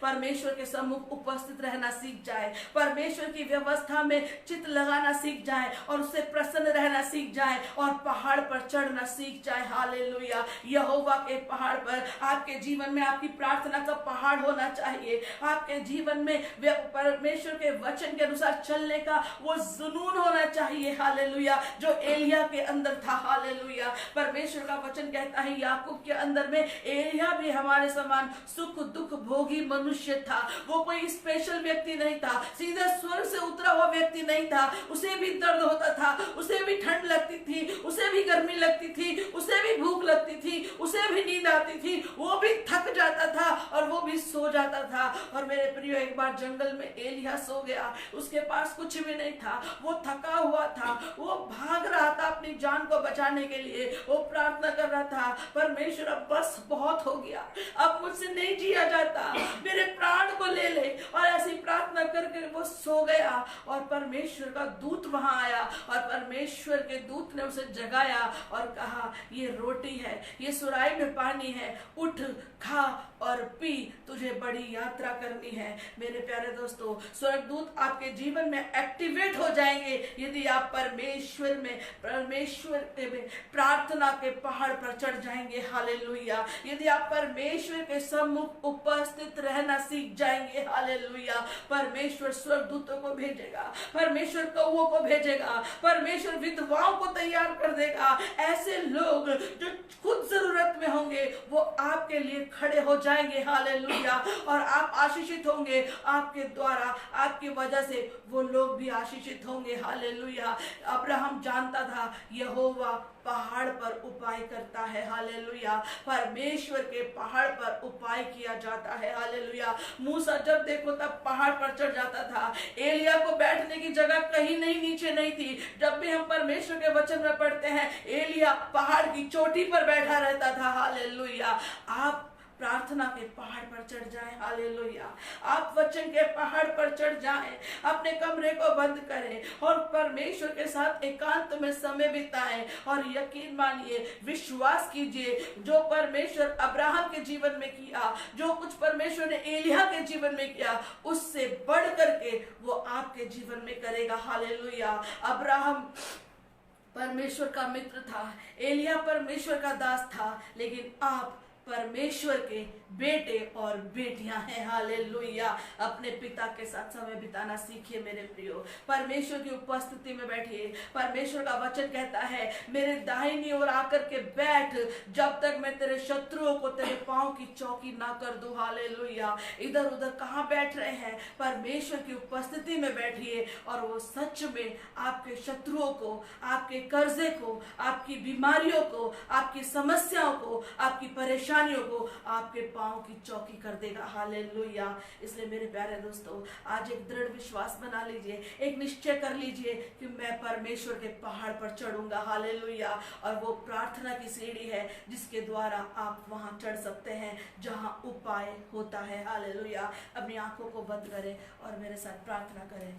परमेश्वर के सम्मुख उपस्थित रहना सीख जाए, परमेश्वर की व्यवस्था में चित्त लगाना सीख जाए, और उससे प्रसन्न रहना सीख जाए, और पहाड़ पर चढ़ना सीख जाए। हालेलुया। यहोवा के पहाड़ पर आपके जीवन में आपकी प्रार्थना का पहाड़ होना चाहिए। आपके जीवन में परमेश्वर के वचन के अनुसार चलने का वो जुनून होना चाहिए। हालेलुया। जो एलिया के अंदर था। हालेलुया। परमेश्वर का वचन कहता है याकूब के अंदर में एलिया भी हमारे समान सुख दुख भोगी मनुष्य था। वो कोई स्पेशल व्यक्ति नहीं था, सीधे स्वर्ग से उतरा हुआ व्यक्ति नहीं था। उसे भी दर्द होता था, उसे भी ठंड लगती थी, उसे भी गर्मी लगती थी, उसे भी भूख लगती थी, उसे भी नींद आती थी, वो भी थक जाता था और वो भी सो जाता था। और मेरे प्रियो, एक बार जंगल में एलिया सो गया, उसके पास कुछ भी नहीं था, वो थका हुआ था, वो भाग रहा था अपनी जान को बचाने के लिए, वो प्रार्थना कर रहा था, परमेश्वर अब बस बहुत हो गया, अब मुझसे नहीं जिया जाता, मेरे प्राण को ले ले। और ऐसी प्रार्थना करके वो सो गया, और परमेश्वर का दूत वहां आया, और परमेश्वर के दूत ने उसे जगाया और कहा ये रोटी है, ये सुराही में पानी है, उठ खा और पी, तुझे बड़ी यात्रा करनी है। मेरे प्यारे दोस्तों, स्वर्गदूत आपके जीवन में एक्टिवेट हो जाएंगे यदि आप परमेश्वर में प्रार्थना के पहाड़ पर चढ़ जाएंगे। हालेलुया। यदि आप परमेश्वर के सम्मुख उपस्थित रहना सीख जाएंगे। हालेलुया। परमेश्वर स्वर्गदूतों को भेजेगा, परमेश्वर कौवों को भेजेगा, परमेश्वर विधवाओं को तैयार कर देगा। ऐसे लोग जो खुद जरूरत में होंगे वो आपके लिए खड़े हो जाएंगे। हालेलुया। और आप आशीषित होंगे, आपके द्वारा, आपकी वजह से वो लोग भी आशीषित होंगे। हालेलुया। अब्राहम जानता था यहोवा पहाड़ पर उपाय करता है। हालेलुया। परमेश्वर के पहाड़ पर उपाय किया जाता है। हालेलुया। मूसा जब देखो तब पहाड़ पर चढ़ जाता था। एलिया को बैठने की जगह कहीं नहीं, नीचे नहीं थी। जब भी हम परमेश्वर के वचन में पढ़ते हैं, एलिया पहाड़ की चोटी पर बैठा रहता था। हालेलुया। आप प्रार्थना के पहाड़ पर चढ़ जाएं। हालेलुया। आप वचन के पहाड़ पर चढ़ जाएं, अपने कमरे को बंद करें और परमेश्वर के साथ एकांत में समय बिताएं। और यकीन मानिए, विश्वास कीजिए, जो परमेश्वर अब्राहम के जीवन में किया, जो कुछ परमेश्वर ने एलिया के जीवन में किया, उससे बढ़ करके वो आपके जीवन में करेगा। हालेलुया। अब्राहम परमेश्वर का मित्र था, एलिया परमेश्वर का दास था, लेकिन आप परमेश्वर के बेटे और बेटियां हैं। हालेलुया। अपने पिता के साथ समय बिताना सीखिए मेरे प्रियो। परमेश्वर की उपस्थिति में बैठिए। परमेश्वर का वचन कहता है, मेरे दाहिनी ओर आकर के बैठ, जब तक मैं तेरे शत्रुओं को तेरे पांव की चौकी ना कर दूं। हालेलुया। इधर उधर कहां बैठ रहे हैं? परमेश्वर की उपस्थिति में बैठिए और वो सच में आपके शत्रुओं को, आपके कर्जे को, आपकी बीमारियों को, आपकी समस्याओं को, आपकी परेशानियों को आपके पांव की चौकी कर देगा। हालेलुया। इसलिए मेरे प्यारे दोस्तों, आज एक दृढ़ विश्वास बना लीजिए, एक निश्चय कर लीजिए कि मैं परमेश्वर के पहाड़ पर चढ़ूंगा। हालेलुया। और वो प्रार्थना की सीढ़ी है जिसके द्वारा आप वहां चढ़ सकते हैं जहां उपाय होता है। हालेलुया। अपनी आंखों को बंद करें और मेरे साथ प्रार्थना करें।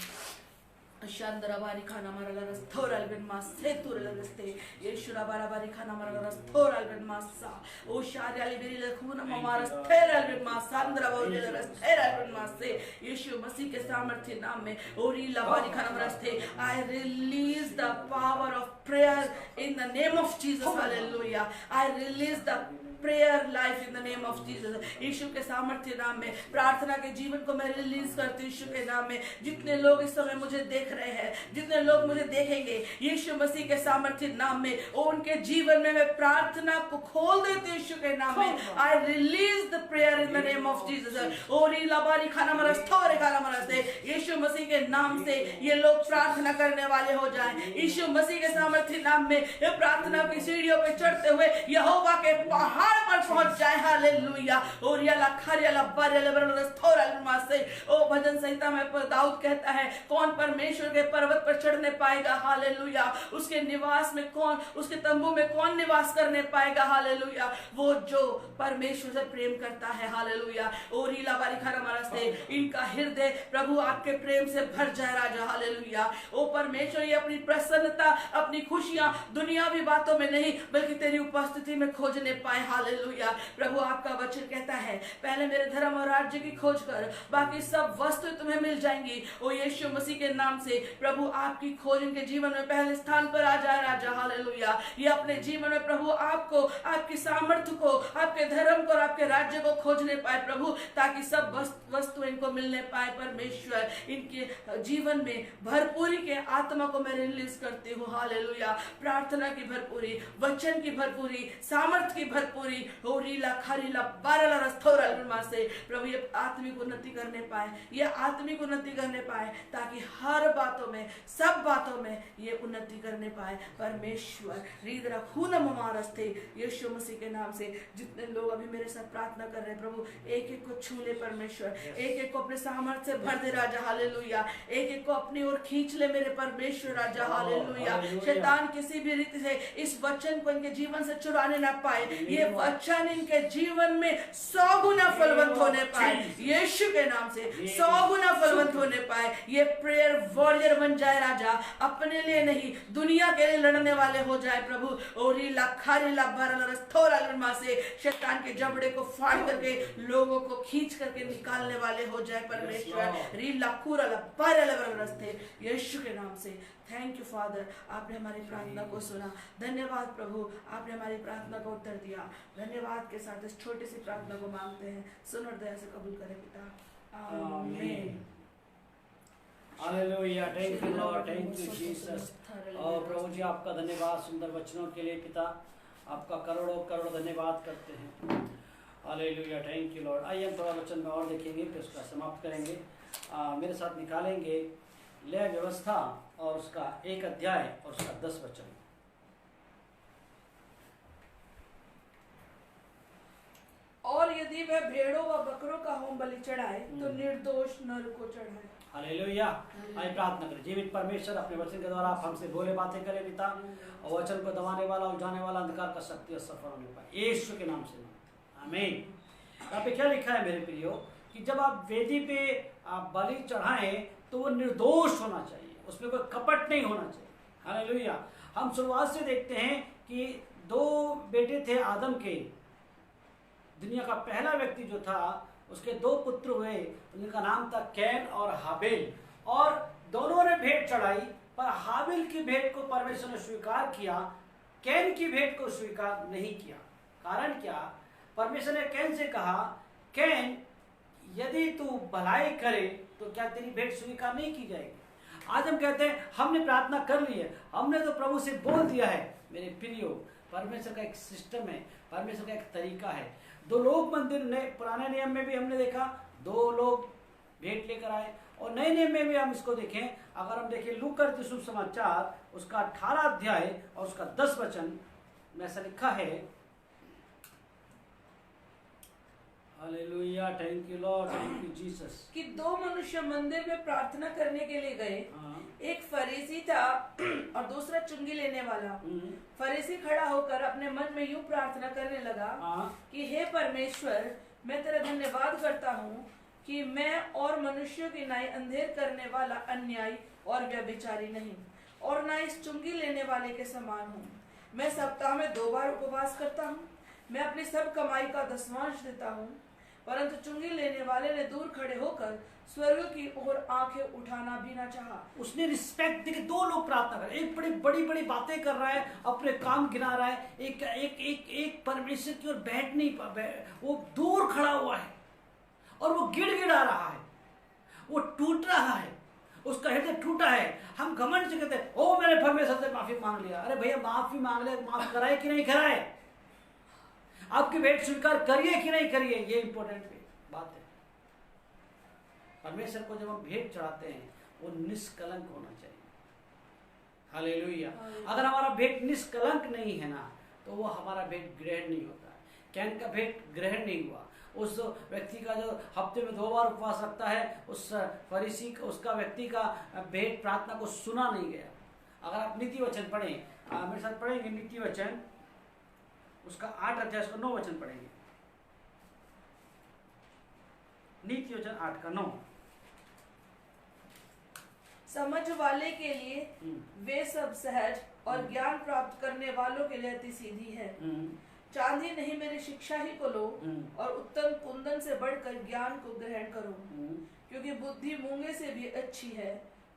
Shandaravari khana marala thoral ben masse turalaste Yeshurabaravari khana marala thoral ben massa O sharyali berila khuna mamaras thoral ben massa Andravoli thoral ben masse Yeshu Masih के सामर्थ्य नाम में ओरी लबारी khana marasте I release the power of prayer in the name of Jesus. Hallelujah. I release the prayer life in the name of Jesus. यीशु के सामर्थ्य नाम में प्रार्थना के जीवन को मैं रिलीज करती हूँ यीशु के नाम में। जितने लोग इस समय मुझे देख रहे हैं, जितने लोग मुझे देखेंगे, यीशु मसीह के सामर्थ्य नाम में उनके जीवन में मैं प्रार्थना को खोल देती हूँ यीशु के नाम में। I release the prayer in the name of Jesus. ओरी लबारी खाना मरस थोरे खाना मरस दे यीशु मसीह के नाम से ये लोग प्रार्थना करने वाले हो जाएं। यीशु मसीह के सामर्थ्य नाम में ये प्रार्थना की सीढ़ियों पे चढ़ते हुए यहोवा के पहाड़ पर पहुंच जाए। हालेलुया। और याला खरियाला बरेले बरलस थोरल मासे ओ भजन संहिता में दाऊद कहता है, कौन परमेश्वर के पर्वत पर चढ़ने पाएगा? हालेलुया। उसके निवास में कौन, उसके तंबू में कौन निवास करने पाएगा? हालेलुया। वो जो परमेश्वर से प्रेम करता है। हालेलुया। और रीला बारी खरा मरसे इनका हृदय प्रभु आपके प्रेम से भर जाए राजा। हालेलुया। ओ परमेश्वर, ये अपनी प्रसन्नता, अपनी खुशियां दुनियावी बातों में नहीं बल्कि तेरी उपस्थिति में खोजने पाए। हालेलुया। प्रभु आपका वचन कहता है, पहले मेरे धर्म और राज्य की खोज कर, बाकी सब वस्तु तुम्हें मिल जाएंगी। ओ यीशु मसीह के नाम से प्रभु आपकी खोज इनके जीवन में पहले स्थान पर आ जाए राजा। हालेलुया। ये अपने जीवन में प्रभु आपको, आपकी सामर्थ्य को, आपके धर्म को और आपके राज्य को खोजने पाए प्रभु, ताकि सब वस्तु इनको मिलने पाए। परमेश्वर, इनके जीवन में भरपूरी के आत्मा को मैं रिलीज करती हूँ। हालेलुया। प्रार्थना की भरपूरी, वचन की भरपूरी, सामर्थ्य की भरपूरी, होरीला खारीला बारला रस्थोरल से प्रभु ये आत्मिक उन्नति करने पाए, ये आत्मिक उन्नति करने पाए, ताकि हर बातों में, सब बातों में ये उन्नति करने पाए। परमेश्वर रीदरा खून ममारस्ते यीशु मसीह के नाम से जितने लोग अभी मेरे साथ प्रार्थना कर रहे हैं प्रभु, एक एक को छू ले परमेश्वर, एक एक को अपने सामर्थ्य से भर दे राजा। हालेलुया। एक एक को अपनी ओर खींच ले मेरे परमेश्वर राजा। हालेलुया। शैतान किसी भी रीति से इस वचन को इनके जीवन से चुराने ना पाए। ये वचन इनके जीवन में 100 गुना फलवंत होने पाए यीशु के नाम से, 100 गुना फलवंत होने पाए। ये प्रेयर वॉरियर बन जाए राजा, अपने लिए नहीं दुनिया के लिए लड़ने वाले हो जाए प्रभु। और से शैतान के जबड़े को फाड़ करके लोगों को खींच करके निकालने वाले हो जाए परमेश्वर। यीशु के नाम से थैंक यू फादर, आपने हमारी प्रार्थना को सुना। धन्यवाद प्रभु, आपने हमारी प्रार्थना को उत्तर दिया। धन्यवाद के साथ इस छोटी सी प्रार्थना को मांगते हैं, सुन और दया से कबूल करें पिता। आमीन। Hallelujah. Thank you Lord, thank you Jesus. और प्रभु जी आपका धन्यवाद सुंदर वचनों के लिए पिता, आपका करोड़ों करोड़ धन्यवाद करते हैं। हालेलुया। Thank you Lord. आइए हम थोड़ा वचन में और देखेंगे, फिर उसका समाप्त करेंगे। मेरे साथ निकालेंगे लय व्यवस्था और उसका 1 अध्याय और उसका 10 वचन। यदि वह भेड़ों व बकरों का होम बलि चढ़ाए तो निर्दोष नर को चढ़ाए। हालेलुया। आइए प्रार्थना करें। जीवित परमेश्वर, अपने वचन के द्वारा आप हमसे बोले बातें करें पिता, और वचन को दबाने वाला, उलझाने वाला अंधकार का शक्ति और सफल होने पाए यीशु के नाम से। आमीन। यहाँ पे क्या लिखा है मेरे प्रियो, कि जब आप वेदी पे आप बलि चढ़ाएं तो वो निर्दोष होना चाहिए, उसमें कोई कपट नहीं होना चाहिए। हालेलुया। हम शुरुआत से देखते हैं कि 2 बेटे थे आदम के। दुनिया का पहला व्यक्ति जो था, उसके 2 पुत्र हुए, उनका नाम था कैन और हाबिल, और दोनों ने भेंट चढ़ाई, पर हाबिल की भेंट को परमेश्वर ने स्वीकार किया, कैन की भेंट को स्वीकार नहीं किया। कारण क्या? परमेश्वर ने कैन से कहा, कैन यदि तू भलाई करे तो क्या तेरी भेंट स्वीकार नहीं की जाएगी? आज हम कहते हैं हमने प्रार्थना कर ली है, हमने तो प्रभु से बोल दिया है। मेरे प्रियो, परमेश्वर का एक सिस्टम है, परमेश्वर का एक तरीका है। 2 लोग मंदिर ने पुराने नियम में भी हमने देखा, 2 लोग भेंट लेकर आए, और नए नियम में भी हम इसको देखें। अगर हम देखें लूका रचित शुभ समाचार उसका 18 अध्याय और उसका 10 वचन में ऐसा लिखा है। Hallelujah, thank you Lord, thank you Jesus. कि 2 मनुष्य मंदिर में प्रार्थना करने के लिए गए। एक फरीसी था और दूसरा चुंगी लेने वाला। फरीसी खड़ा होकर अपने मन में यूं प्रार्थना करने लगा कि हे परमेश्वर, मैं तेरा धन्यवाद करता हूँ कि मैं और मनुष्यों की नाई अंधेर करने वाला अन्यायी और व्यभिचारी नहीं, और ना इस चुंगी लेने वाले के समान हूँ। मैं सप्ताह में 2 बार उपवास करता हूँ, मैं अपनी सब कमाई का 10वांश देता हूँ। परंतु चुंगी लेने वाले ने दूर खड़े होकर स्वर्ग की ओर आंखें उठाना भी ना चाहा। उसने रिस्पेक्ट दी कि 2 लोग प्रार्थना कर रहे हैं, एक बड़ी बड़ी बातें कर रहा है, अपने काम गिना रहा है, एक परमेश्वर की ओर बैठ नहीं पा, वो दूर खड़ा हुआ है और वो गिड़गिड़ा रहा है, वो टूट रहा है, उसका हृदय टूटा है। हम घमंड से कहते हैं, ओ मैंने परमेश्वर से माफी मांग लिया। अरे भैया, माफी मांग ले, माफ कराए कि नहीं कराए? आपकी भेंट स्वीकार करिए कि नहीं करिए, ये इंपॉर्टेंट बात है। परमेश्वर को जब हम भेंट चढ़ाते हैं वो निष्कलंक होना चाहिए। हालेलुया। अगर हमारा भेंट निष्कलंक नहीं है ना, तो वो हमारा भेंट ग्रहण नहीं होता है। कैन का भेंट ग्रहण नहीं हुआ। उस व्यक्ति का जो हफ्ते में 2 बार उपवास रखता है, उस फरीसी उसका व्यक्ति का भेंट प्रार्थना को सुना नहीं गया। अगर आप नीति वचन पढ़ें, मेरे साथ पढ़ेंगे नीति वचन उसका 8 अध्याय उसका 9 वचन पढ़ेंगे। नीति वचन 8 का 9। समझ वाले के लिए वे सब सहज और ज्ञान प्राप्त करने वालों के लिए अति सीधी है। चांदी नहीं, मेरी शिक्षा ही को लो, और उत्तम कुंदन से बढ़कर ज्ञान को ग्रहण करो, क्योंकि बुद्धि मूंगे से भी अच्छी है,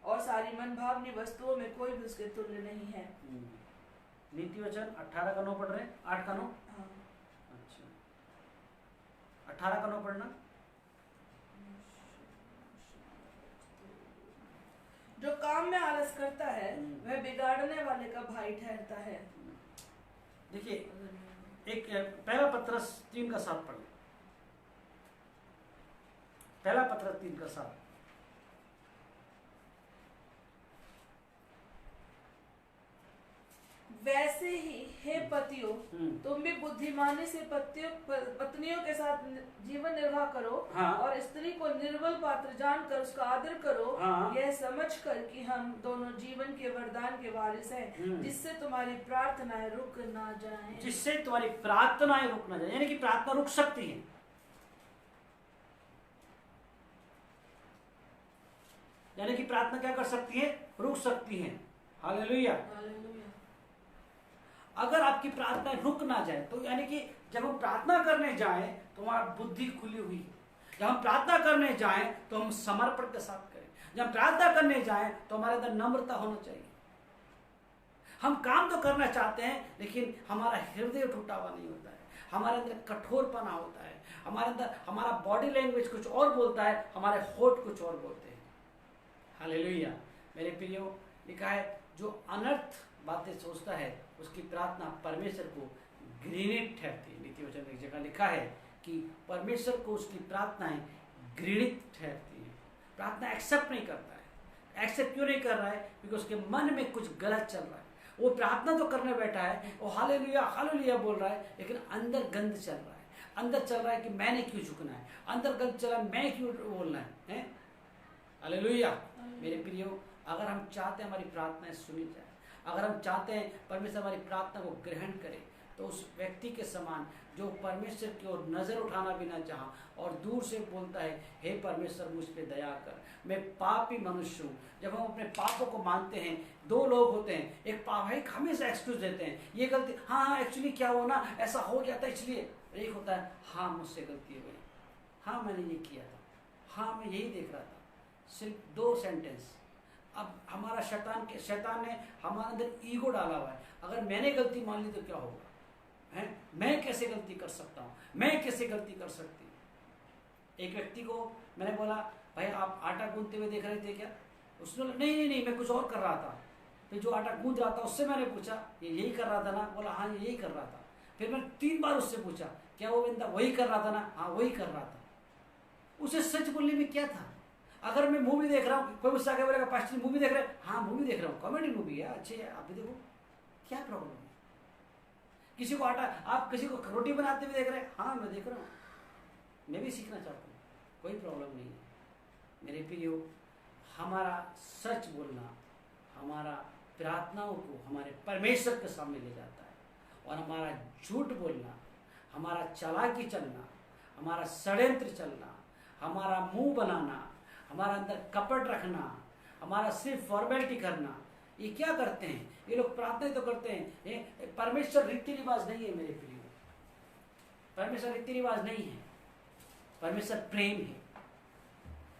और सारी मनभावनी वस्तुओं में कोई भी उसके तुल्य नहीं है। नीति वचन 18 का 9 पढ़ रहे हैं, 8 का 9। हाँ। अच्छा, 18 का 9 पढ़ना। जो काम में आलस करता है वह बिगाड़ने वाले का भाई ठहरता है। देखिए, एक पहला पत्रस 3 का 7 पढ़ लें। पहला पत्रस 3 का 7। वैसे ही हे पतियों, तुम भी बुद्धिमानी से पत्नियों के साथ जीवन निर्वाह करो, और स्त्री को निर्बल पात्र जानकर उसका आदर करो, यह समझकर कि हम दोनों जीवन के वरदान के वारिस हैं, जिससे तुम्हारी प्रार्थनाएं रुक ना जाएं। जिससे तुम्हारी प्रार्थनाएं रुक ना जाए, यानी कि प्रार्थना रुक सकती है। यानी कि प्रार्थना क्या कर सकती है? रुक सकती है। हालेलुया। अगर आपकी प्रार्थना रुक ना जाए तो यानी कि जब हम प्रार्थना करने जाएं तो हमारा बुद्धि खुली हुई है। जब हम प्रार्थना करने जाएं तो हम समर्पण के साथ करें। जब हम प्रार्थना करने जाएं तो हमारे अंदर नम्रता होना चाहिए। हम काम तो करना चाहते हैं, लेकिन हमारा हृदय टूटा हुआ नहीं होता है, हमारे अंदर कठोरपना होता है, हमारे अंदर हमारा बॉडी लैंग्वेज कुछ और बोलता है, हमारे होठ कुछ और बोलते हैं। हालेलुया। मेरे प्रियो, लिखा है जो अनर्थ बातें सोचता है उसकी प्रार्थना परमेश्वर को घृणित ठहरती है। नीति वचन में एक जगह लिखा है कि परमेश्वर को उसकी प्रार्थनाएं घृणित ठहरती है। प्रार्थना एक्सेप्ट नहीं करता है। एक्सेप्ट क्यों नहीं कर रहा है? क्योंकि उसके मन में कुछ गलत चल रहा है। वो प्रार्थना तो करने बैठा है, वो हालेलुया हालेलुया बोल रहा है, लेकिन अंदर गंद चल रहा है, अंदर चल रहा है कि मैंने क्यों झुकना है, अंदर गलत चला मैं क्यों बोलना है? हालेलुया। मेरे प्रियो, अगर हम चाहते हैं हमारी प्रार्थनाएं सुनी जाए, अगर हम चाहते हैं परमेश्वर हमारी प्रार्थना को ग्रहण करे, तो उस व्यक्ति के समान जो परमेश्वर की ओर नजर उठाना भी ना चाहा और दूर से बोलता है, हे परमेश्वर मुझ पे दया कर, मैं पापी मनुष्य हूँ। जब हम अपने पापों को मानते हैं, दो लोग होते हैं, एक पाप है, हमेशा एक्सक्यूज देते हैं, ये गलती, हाँ एक्चुअली क्या हुआ ना, ऐसा हो गया था इसलिए। एक होता है, हाँ मुझसे गलती हो गई, हाँ मैंने ये किया था, हाँ मैं यही देख रहा था। सिर्फ 2 सेंटेंस। अब हमारा शैतान ने हमारे अंदर ईगो डाला हुआ है, अगर मैंने गलती मान ली तो क्या होगा है, मैं कैसे गलती कर सकता हूँ, मैं कैसे गलती कर सकती हूँ। एक व्यक्ति को मैंने बोला, भाई आप आटा गूंदते हुए देख रहे थे क्या? उसने बोला नहीं मैं कुछ और कर रहा था। फिर जो आटा गूंद रहा था उससे मैंने पूछा, ये यही कर रहा था ना? बोला हाँ यही कर रहा था। फिर मैंने 3 बार उससे पूछा, क्या वो बंदा वही कर रहा था ना? हाँ वही कर रहा था। उसे सच बोलने में क्या था? अगर मैं मूवी देख रहा हूँ, कोई मुझसे आगे बोलेगा पास्टर मूवी देख रहे हैं, हाँ मूवी देख रहा हूँ, कॉमेडी मूवी है, अच्छी है, आप भी देखो, क्या प्रॉब्लम है? किसी को आप किसी को रोटी बनाते हुए देख रहे हैं, हाँ मैं देख रहा हूँ, मैं भी सीखना चाहता हूँ, कोई प्रॉब्लम नहीं है। मेरे प्रियो, हमारा सच बोलना हमारा प्रार्थनाओं को हमारे परमेश्वर के सामने ले जाता है, और हमारा झूठ बोलना, हमारा चालाकी चलना, हमारा षड्यंत्र चलना, हमारा मुंह बनाना, हमारा अंदर कपट रखना, हमारा सिर्फ फॉर्मेलिटी करना, ये क्या करते हैं? ये लोग प्रार्थना तो करते हैं। परमेश्वर रीति रिवाज नहीं है मेरे प्रियो, परमेश्वर रीति रिवाज नहीं है, परमेश्वर प्रेम है,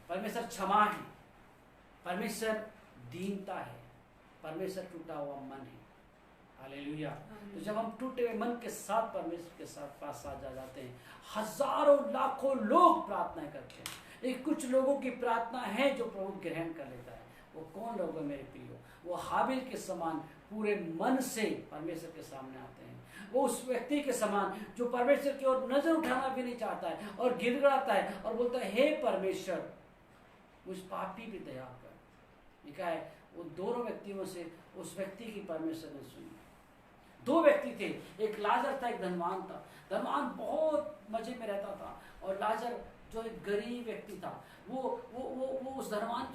परमेश्वर क्षमा है, परमेश्वर दीनता है, परमेश्वर टूटा हुआ मन है। हालेलुया। तो जब हम टूटे हुए मन के साथ परमेश्वर के साथ पास आ जाते हैं, हजारों लाखों लोग प्रार्थना करते हैं, लेकिन कुछ लोगों की प्रार्थना है जो प्रभु ग्रहण कर लेता है। वो कौन लोग हैं मेरे प्रियो? वो हाबिल के समान पूरे मन से परमेश्वर के सामने आते हैं। वो उस व्यक्ति के समान जो परमेश्वर की ओर नजर उठाना भी नहीं चाहता है और गिड़गिड़ाता है और बोलता है, हे परमेश्वर मुझ पापी पे दया कर। लिखा है वो दोनों व्यक्तियों से उस व्यक्ति की परमेश्वर ने सुनी। 2 व्यक्ति थे, एक लाजर था, एक धनवान था। धनवान बहुत मजे में रहता था और लाजर जो एक गरीब व्यक्ति था, वो उस धनवान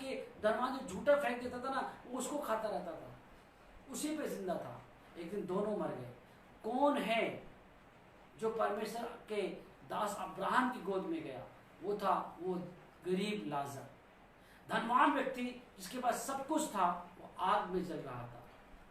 जो झूठा फेंक देता था ना, वो उसको खाता रहता था, उसी पे जिंदा था। एक दिन दोनों मर गए। कौन है जो परमेश्वर के दास अब्राहम की गोद में गया? वो था वो गरीब लाजर। धनवान व्यक्ति जिसके पास सब कुछ था, वो आग में जल रहा था।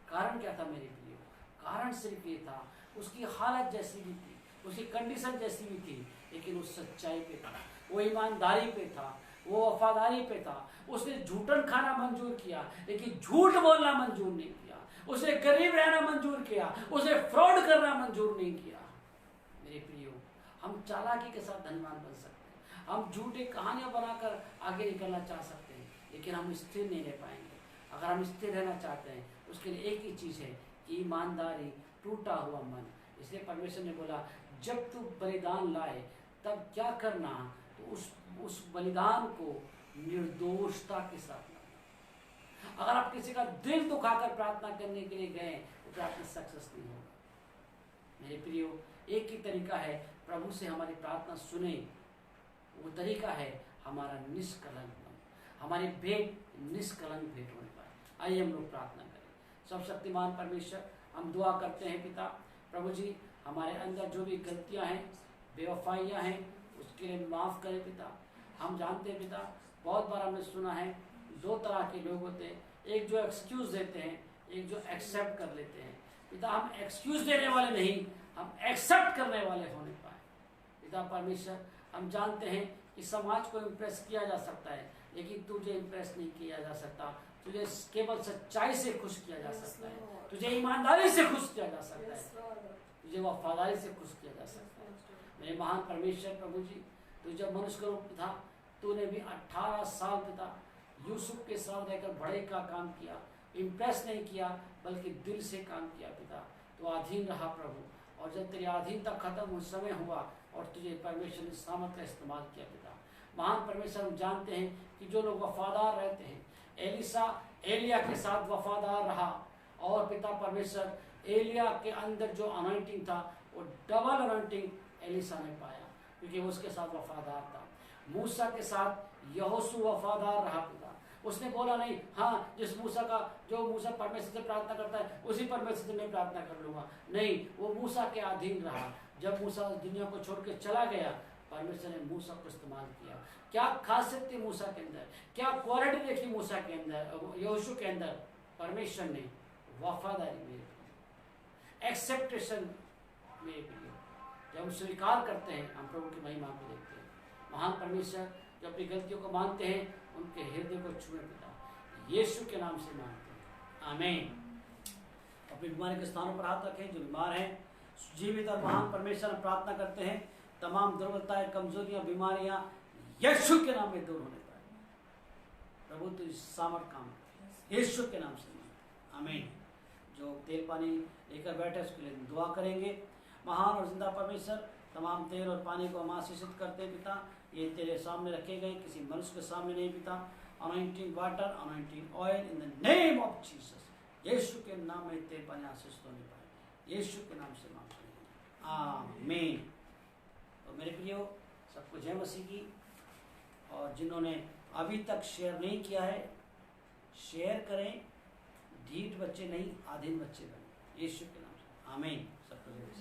कारण क्या था मेरे प्रिय? कारण सिर्फ ये था, उसकी हालत जैसी भी थी, उसकी कंडीशन जैसी भी थी, लेकिन उस सच्चाई पे था, वो ईमानदारी पे था, वो वफादारी पे था। उसने झूठन खाना मंजूर किया, लेकिन झूठ बोलना मंजूर नहीं किया। उसे गरीब रहना मंजूर किया, उसे फ्रॉड करना मंजूर नहीं किया। मेरे प्रियो, हम चालाकी के साथ धनवान बन सकते हैं, हम झूठी कहानियां बनाकर आगे निकलना चाह सकते हैं, लेकिन हम स्थिर नहीं रह पाएंगे। अगर हम स्थिर रहना चाहते हैं, उसके लिए एक ही चीज है, ईमानदारी, टूटा हुआ मन। इसलिए परमेश्वर ने बोला, जब तू बलिदान लाए तब क्या करना, तो उस बलिदान को निर्दोषता के साथ लाना। अगर आप किसी का दिल दुखाकर प्रार्थना करने के लिए गए तो प्रार्थना सक्सेस नहीं होगा। मेरे प्रियो, एक ही तरीका है प्रभु से हमारी प्रार्थना सुने, वो तरीका है हमारा निष्कलंक मन, हमारी भेंट निष्कलंक भेंट होने पाए। आइए हम लोग प्रार्थना करें। सब शक्तिमान परमेश्वर, हम दुआ करते हैं पिता, प्रभु जी हमारे अंदर जो भी गलतियां हैं, बेवफाइयां हैं, उसके लिए माफ़ करें पिता। हम जानते हैं पिता, बहुत बार हमने सुना है 2 तरह के लोग होते हैं, एक जो एक्सक्यूज़ देते हैं, एक जो एक्सेप्ट कर लेते हैं। पिता हम एक्सक्यूज़ देने वाले नहीं, हम एक्सेप्ट करने वाले होने पाए। पिता परमेश्वर, हम जानते हैं कि समाज को इम्प्रेस किया जा सकता है, लेकिन तुझे इम्प्रेस नहीं किया जा सकता। तुझे केवल सच्चाई से खुश किया जा सकता है, तुझे ईमानदारी से खुश किया जा सकता है, तुझे वफादारी से खुश किया जा सकता है। मेरे महान परमेश्वर प्रभु जी, तू जब मनुष्य का रूप था, तूने भी 18 साल पिता यूसुफ के साथ रहकर बड़े का काम किया। इम्प्रेस नहीं किया, बल्कि दिल से काम किया पिता। तो अधीन रहा प्रभु, और जब तेरी अधीनता खत्म हो समय हुआ और तुझे परमेश्वर ने सामर्थ का इस्तेमाल किया पिता। महान परमेश्वर, हम जानते हैं कि जो लोग वफादार रहते हैं, एलिया के साथ वफादार रहा, और पिता परमेश्वर एलिया के अंदर जो अनॉइंटिंग था वो डबल अनॉइंटिंग एलिशा ने पाया, क्योंकि वो उसके साथ वफादार था। मूसा के साथ यहोशू वफादार रहा पिता। उसने बोला नहीं, हाँ जो मूसा परमेश्वर से प्रार्थना करता है उसी परमेश्वर से मैं प्रार्थना कर लूंगा। नहीं, वो मूसा के अधीन रहा। जब मूसा दुनिया को छोड़ के चला गया, परमेश्वर ने मूसा को इस्तेमाल किया। क्या खासियत थी मूसा के अंदर, क्या क्वालिटी देखी मूसा के अंदर, यहोशू के अंदर? परमेश्वर ने वफादारी में, एक्सेप्टेशन में भी। जब हम स्वीकार करते हैं, हम प्रभु की महिमा को देखते हैं। महान परमेश्वर जो अपनी गलतियों को मानते हैं, उनके हृदय को छुए पिता, यीशु के नाम से मानते हैं। आमीन। अपनी बीमारी के स्थानों पर हाथ रखें। जो बीमार हैं, जीवित और महान परमेश्वर हम प्रार्थना करते हैं, तमाम दुर्बलताएं, कमजोरियां, बीमारियां यीशु के नाम में दूर होने पाए। प्रभु तो सामर्थ काम यीशु के नाम से मांगते। आमीन। जो तेल पानी लेकर बैठे उसके लिए दुआ करेंगे। महान और जिंदा परमेश्वर, तमाम तेल और पानी को हम आशीषित करते पिता। ये तेरे सामने रखे गए, किसी मनुष्य के सामने नहीं पिता। Anointing water, anointing oil in the name of Jesus. Yeshu के नाम में तेल पानी आशीषित होने पाए, यीशु के नाम से मांगते हैं। आमीन। तो मेरे प्रियो, सबको जय मसीह की। और जिन्होंने अभी तक शेयर नहीं किया है, शेयर करें। ढीठ बच्चे नहीं, आधीन बच्चे बने, यीशु के नाम से। आमीन। सबको जय।